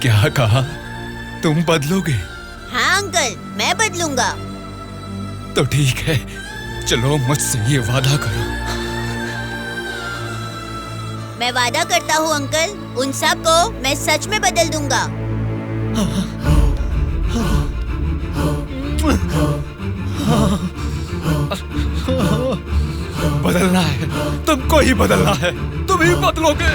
[SPEAKER 15] क्या कहा? तुम बदलोगे?
[SPEAKER 13] हाँ अंकल, मैं बदलूंगा।
[SPEAKER 15] तो ठीक है, चलो मुझसे ये वादा करो।
[SPEAKER 13] मैं वादा करता हूँ अंकल, उन सब को मैं सच में बदल दूंगा।
[SPEAKER 6] बदलना है, तुमको ही बदलना है, तुम ही बदलोगे।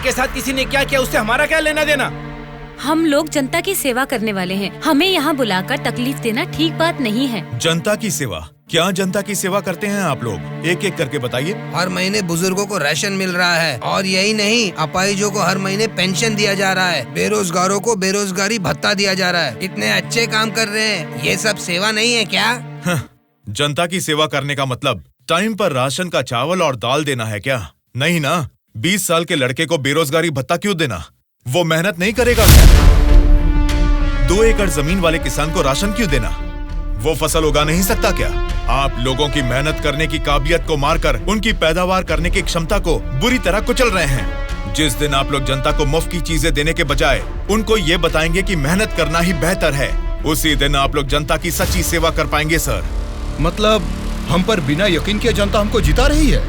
[SPEAKER 17] के साथ किसी ने क्या किया उससे हमारा क्या लेना देना?
[SPEAKER 14] हम लोग जनता की सेवा करने वाले हैं, हमें यहाँ बुलाकर तकलीफ देना ठीक बात नहीं है।
[SPEAKER 6] जनता की सेवा? क्या जनता की सेवा करते हैं आप लोग? एक एक करके बताइए।
[SPEAKER 16] हर महीने बुजुर्गों को राशन मिल रहा है, और यही नहीं, अपाहिजों को हर महीने पेंशन दिया जा रहा है, बेरोजगारों को बेरोजगारी भत्ता दिया जा रहा है। इतने अच्छे काम कर रहे हैं, ये सब सेवा नहीं है क्या?
[SPEAKER 6] जनता की सेवा करने का मतलब टाइम पर राशन का चावल और दाल देना है क्या? नहीं ना। 20 साल के लड़के को बेरोजगारी भत्ता क्यों देना? वो मेहनत नहीं करेगा क्या? 2 एकड़ जमीन वाले किसान को राशन क्यों देना? वो फसल उगा नहीं सकता क्या? आप लोगों की मेहनत करने की काबिलियत को मारकर उनकी पैदावार करने की क्षमता को बुरी तरह कुचल रहे हैं। जिस दिन आप लोग जनता को मुफ्त की चीजें देने के बजाय उनको ये बताएंगे कि मेहनत करना ही बेहतर है, उसी दिन आप लोग जनता की सच्ची सेवा कर पाएंगे सर।
[SPEAKER 4] मतलब हम पर बिना यकीन के जनता हमको जिता रही है।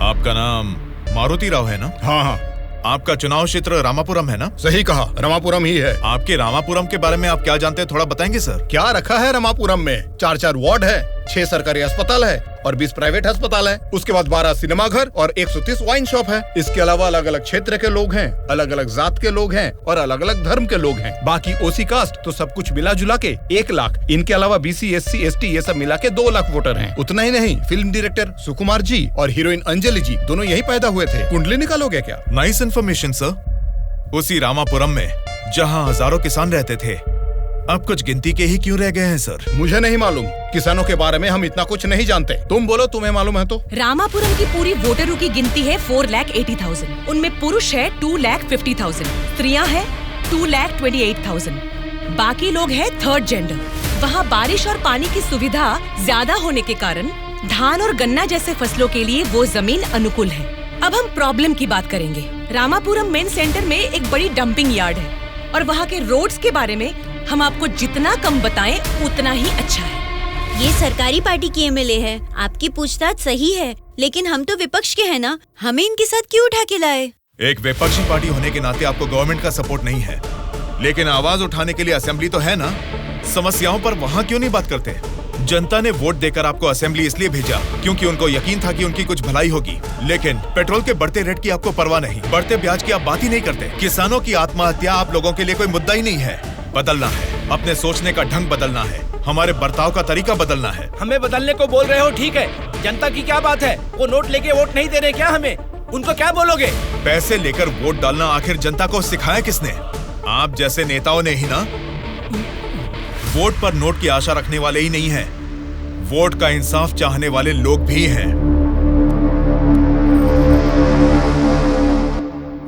[SPEAKER 6] आपका नाम मारुति राव है ना?
[SPEAKER 4] हाँ हाँ।
[SPEAKER 6] आपका चुनाव क्षेत्र रामापुरम है ना?
[SPEAKER 4] सही कहा, रामापुरम ही है।
[SPEAKER 6] आपके रामापुरम के बारे में आप क्या जानते हैं, थोड़ा बताएंगे सर?
[SPEAKER 4] क्या रखा है रामापुरम में? 4 वार्ड है, 6 सरकारी अस्पताल है और 20 प्राइवेट अस्पताल है। उसके बाद 12 सिनेमा घर और 130 वाइन शॉप है। इसके अलावा अलग अलग क्षेत्र के लोग हैं, अलग अलग जात के लोग हैं और अलग अलग धर्म के लोग हैं। बाकी ओसी कास्ट तो सब कुछ मिला जुला के 1 लाख। इनके अलावा BC SC ST ये सब मिला के 2 लाख वोटर हैं। उतना ही नहीं, फिल्म डायरेक्टर सुकुमार जी और हीरोइन अंजलि जी दोनों यही पैदा हुए थे। कुंडली निकालोगे क्या?
[SPEAKER 6] Nice information sir. उसी रामापुरम में जहाँ हजारों किसान रहते थे, अब कुछ गिनती के ही क्यों रह गए हैं सर?
[SPEAKER 4] मुझे नहीं मालूम, किसानों के बारे में हम इतना कुछ नहीं जानते। तुम बोलो, तुम्हें मालूम है तो?
[SPEAKER 11] रामापुरम की पूरी वोटरों की गिनती है 4,80,000। उनमें पुरुष है 2,50,000, स्त्रियां है 2,28,000, बाकी लोग है 3rd जेंडर। वहाँ बारिश और पानी की सुविधा ज्यादा होने के कारण धान और गन्ना जैसे फसलों के लिए वो जमीन अनुकूल है। अब हम प्रॉब्लम की बात करेंगे। रामापुरम मेन सेंटर में एक बड़ी डंपिंग यार्ड है और वहाँ के रोड्स के बारे में हम आपको जितना कम बताएं उतना ही अच्छा है।
[SPEAKER 13] ये सरकारी पार्टी की MLA है, आपकी पूछताछ सही है, लेकिन हम तो विपक्ष के हैं ना, हमें इनके साथ क्यों उठा के लाए?
[SPEAKER 6] एक विपक्षी पार्टी होने के नाते आपको गवर्नमेंट का सपोर्ट नहीं है, लेकिन आवाज उठाने के लिए असेंबली तो है ना। समस्याओं पर वहाँ क्यों नहीं बात करते? जनता ने वोट देकर आपको असेंबली इसलिए भेजा क्योंकि उनको यकीन था कि उनकी कुछ भलाई होगी, लेकिन पेट्रोल के बढ़ते रेट की आपको परवाह नहीं, बढ़ते ब्याज की आप बात ही नहीं करते। किसानों की आत्महत्या आप लोगों के लिए कोई मुद्दा ही नहीं है। बदलना है, अपने सोचने का ढंग बदलना है, हमारे बर्ताव का तरीका बदलना है।
[SPEAKER 17] हमें बदलने को बोल रहे हो, ठीक है, जनता की क्या बात है? वो नोट लेके वोट नहीं दे रहे क्या हमें? उनको क्या बोलोगे?
[SPEAKER 6] पैसे लेकर वोट डालना आखिर जनता को सिखाया किसने? आप जैसे नेताओं ने ही ना। वोट पर नोट की आशा रखने वाले ही नहीं हैं, वोट का इंसाफ चाहने वाले लोग भी हैं।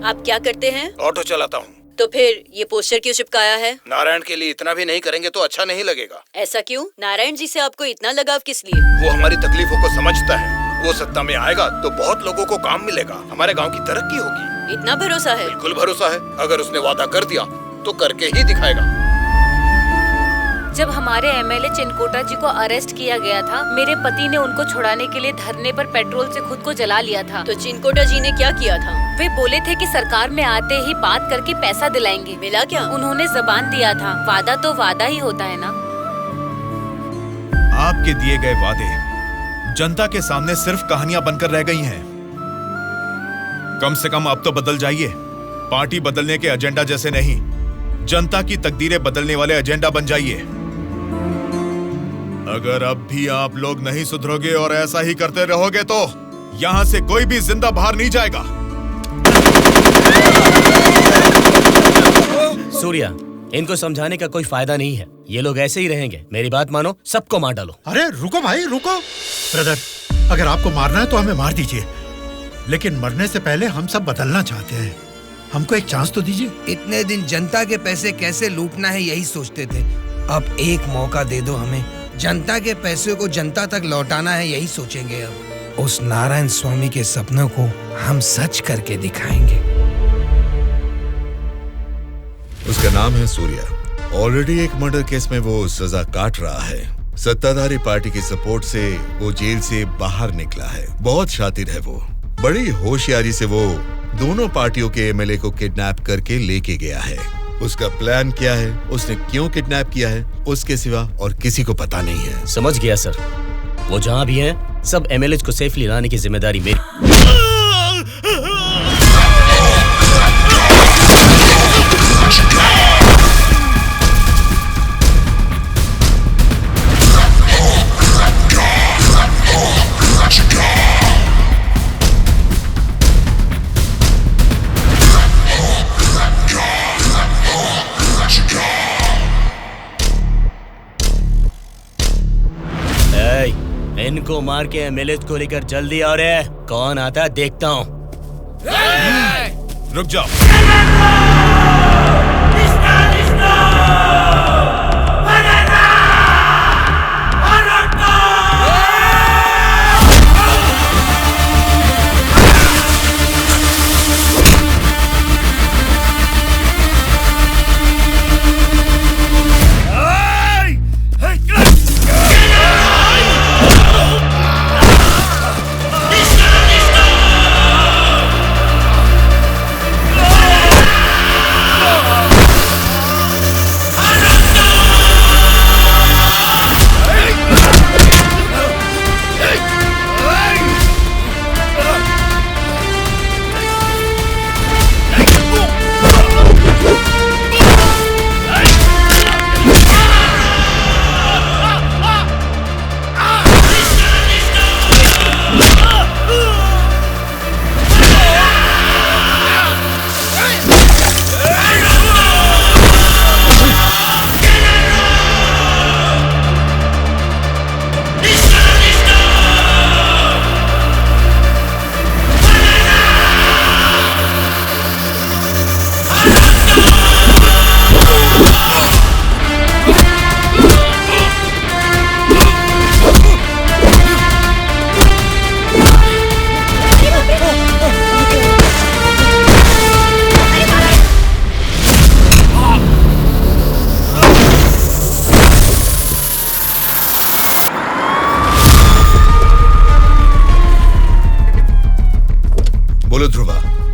[SPEAKER 13] आप क्या करते हैं?
[SPEAKER 4] ऑटो चलाता हूँ।
[SPEAKER 13] तो फिर ये पोस्टर क्यों चिपकाया है?
[SPEAKER 4] नारायण के लिए इतना भी नहीं करेंगे तो अच्छा नहीं लगेगा।
[SPEAKER 13] ऐसा क्यों? नारायण जी से आपको इतना लगाव किस लिए?
[SPEAKER 4] वो हमारी तकलीफों को समझता है। वो सत्ता में आएगा तो बहुत लोगों को काम मिलेगा, हमारे गांव की तरक्की होगी।
[SPEAKER 13] इतना भरोसा है?
[SPEAKER 4] बिल्कुल भरोसा है। अगर उसने वादा कर दिया तो करके ही दिखाएगा।
[SPEAKER 14] जब हमारे MLA चिनकोटा जी को अरेस्ट किया गया था, मेरे पति ने उनको छुड़ाने के लिए धरने पर पेट्रोल से खुद को जला लिया था।
[SPEAKER 13] तो चिनकोटा जी ने क्या किया था?
[SPEAKER 14] वे बोले थे कि सरकार में आते ही बात करके पैसा दिलाएंगे।
[SPEAKER 13] मिला क्या?
[SPEAKER 14] उन्होंने जबान दिया था, वादा तो वादा ही होता है ना।
[SPEAKER 6] आपके दिए गए वादे जनता के सामने सिर्फ कहानियां बनकर रह गई हैं। कम से कम अब तो बदल जाइए। पार्टी बदलने के एजेंडा जैसे नहीं, जनता की तकदीरें बदलने वाले एजेंडा बन जाइए। अगर अब भी आप लोग नहीं सुधरोगे और ऐसा ही करते रहोगे तो यहाँ से कोई भी जिंदा बाहर नहीं जाएगा।
[SPEAKER 7] सूर्या, इनको समझाने का कोई फायदा नहीं है, ये लोग ऐसे ही रहेंगे। मेरी बात मानो, सबको मार डालो।
[SPEAKER 8] अरे रुको भाई, रुको। ब्रदर, अगर आपको मारना है तो हमें मार दीजिए, लेकिन मरने से पहले हम सब बदलना चाहते हैं। हमको एक चांस तो दीजिए।
[SPEAKER 16] इतने दिन जनता के पैसे कैसे लूटना है यही सोचते थे, अब एक मौका दे दो हमें। जनता के पैसे को जनता तक लौटाना है यही सोचेंगे। अब उस नारायण स्वामी के सपनों को हम सच करके दिखाएंगे।
[SPEAKER 12] उसका नाम है सूर्या। ऑलरेडी एक मर्डर केस में वो सजा काट रहा है। सत्ताधारी पार्टी की सपोर्ट से वो जेल से बाहर निकला है। बहुत शातिर है वो। बड़ी होशियारी से वो दोनों पार्टियों के MLA को किडनैप करके लेके गया है। उसका प्लान क्या है, उसने क्यों किडनैप किया है, उसके सिवा और किसी को पता नहीं है।
[SPEAKER 7] समझ गया सर। वो जहाँ भी हैं, सब MLAs को सेफली लाने की जिम्मेदारी मेरी। इनको मार के एमएलए को लेकर जल्दी आओ रे। कौन आता है देखता हूँ।
[SPEAKER 6] रुक जाओ।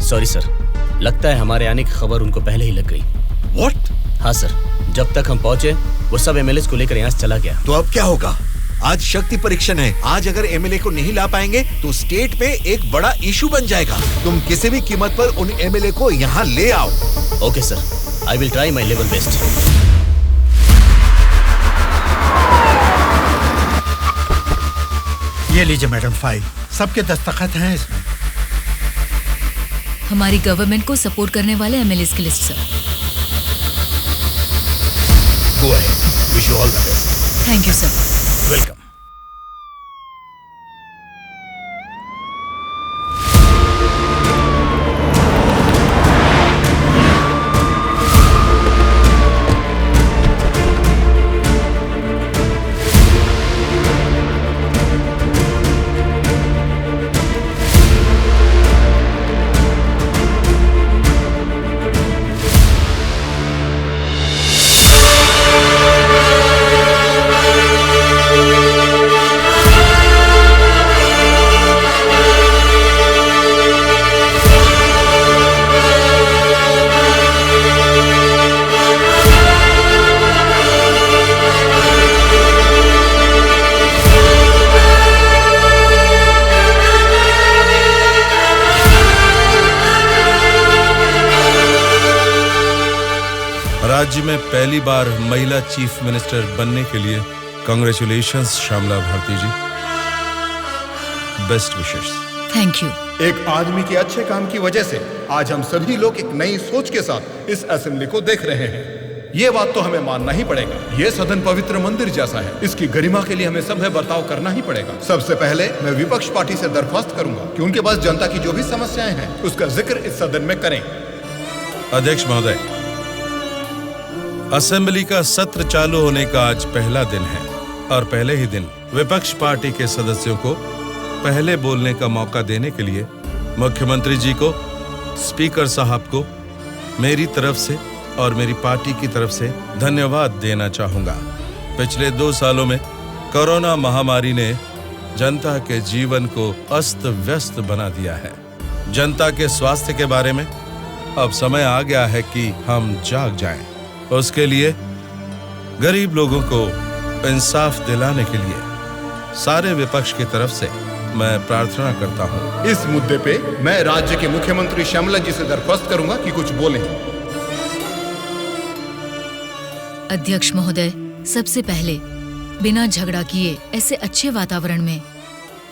[SPEAKER 7] सॉरी सर, लगता है हमारे आने की खबर उनको पहले ही लग गई।
[SPEAKER 12] What?
[SPEAKER 7] हाँ सर, जब तक हम पहुंचे वो सब एमएलए को लेकर यहाँ से चला गया।
[SPEAKER 12] तो अब क्या होगा? आज शक्ति परीक्षण है। आज अगर एमएलए को नहीं ला पाएंगे तो स्टेट में एक बड़ा इशू बन जाएगा। तुम किसी भी कीमत पर उन एमएलए को यहाँ ले आओ।
[SPEAKER 7] Okay sir, I will try my level best.
[SPEAKER 8] ये लीजिए मैडम फाइल, सबके दस्तखत हैं इसमें।
[SPEAKER 9] हमारी गवर्नमेंट को सपोर्ट करने वाले एमएलए की list sir.
[SPEAKER 6] Go ahead, wish you all the best.
[SPEAKER 9] Thank you sir.
[SPEAKER 6] Welcome.
[SPEAKER 2] राज्य में पहली बार महिला चीफ मिनिस्टर बनने के लिए congratulations Shyamala Bharati ji. Best wishes.
[SPEAKER 9] Thank you.
[SPEAKER 4] एक आदमी के अच्छे काम की वजह से आज हम सभी लोग एक नई सोच के साथ इस असेंबली को देख रहे हैं। ये बात तो हमें मानना ही पड़ेगा। ये सदन पवित्र मंदिर जैसा है। इसकी गरिमा के लिए हमें सभ्य बर्ताव करना ही पड़ेगा। सबसे पहले मैं विपक्ष पार्टी से दरख्वास्त करूंगा कि उनके पास जनता की जो भी समस्याएं हैं उसका जिक्र इस सदन में करें।
[SPEAKER 2] अध्यक्ष महोदय, असेंबली का सत्र चालू होने का आज पहला दिन है और पहले ही दिन विपक्ष पार्टी के सदस्यों को पहले बोलने का मौका देने के लिए मुख्यमंत्री जी को, स्पीकर साहब को मेरी तरफ से और मेरी पार्टी की तरफ से धन्यवाद देना चाहूंगा। पिछले 2 सालों में कोरोना महामारी ने जनता के जीवन को अस्त व्यस्त बना दिया है। जनता के स्वास्थ्य के बारे में अब समय आ गया है कि हम जाग जाएं। उसके लिए गरीब लोगों को इंसाफ दिलाने के लिए सारे विपक्ष की तरफ से मैं प्रार्थना करता हूं।
[SPEAKER 4] इस मुद्दे पे मैं राज्य के मुख्यमंत्री श्यामला जी से दरख्वास्त करूंगा कि कुछ बोलें।
[SPEAKER 9] अध्यक्ष महोदय, सबसे पहले बिना झगड़ा किए ऐसे अच्छे वातावरण में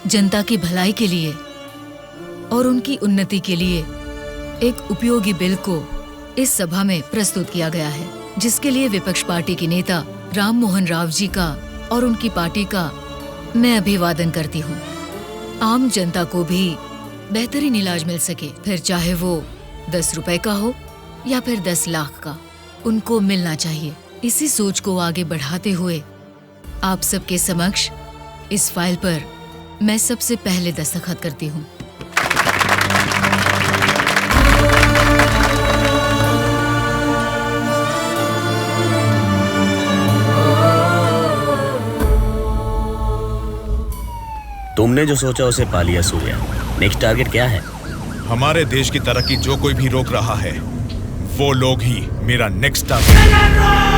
[SPEAKER 9] जनता की भलाई के लिए और उनकी उन्नति के लिए एक उपयोगी बिल को इस सभा में प्रस्तुत किया गया है, जिसके लिए विपक्ष पार्टी के नेता राम मोहन राव जी का और उनकी पार्टी का मैं अभिवादन करती हूँ आम जनता को भी बेहतरीन इलाज मिल सके, फिर चाहे वो 10 रुपए का हो या फिर 10 लाख का, उनको मिलना चाहिए। इसी सोच को आगे बढ़ाते हुए आप सबके समक्ष इस फाइल पर मैं सबसे पहले दस्तखत करती हूँ।
[SPEAKER 7] तुमने जो सोचा उसे पा लिया सूर्या। नेक्स्ट टारगेट क्या है?
[SPEAKER 6] हमारे देश की तरक्की जो कोई भी रोक रहा है वो लोग ही मेरा नेक्स्ट टारगेट।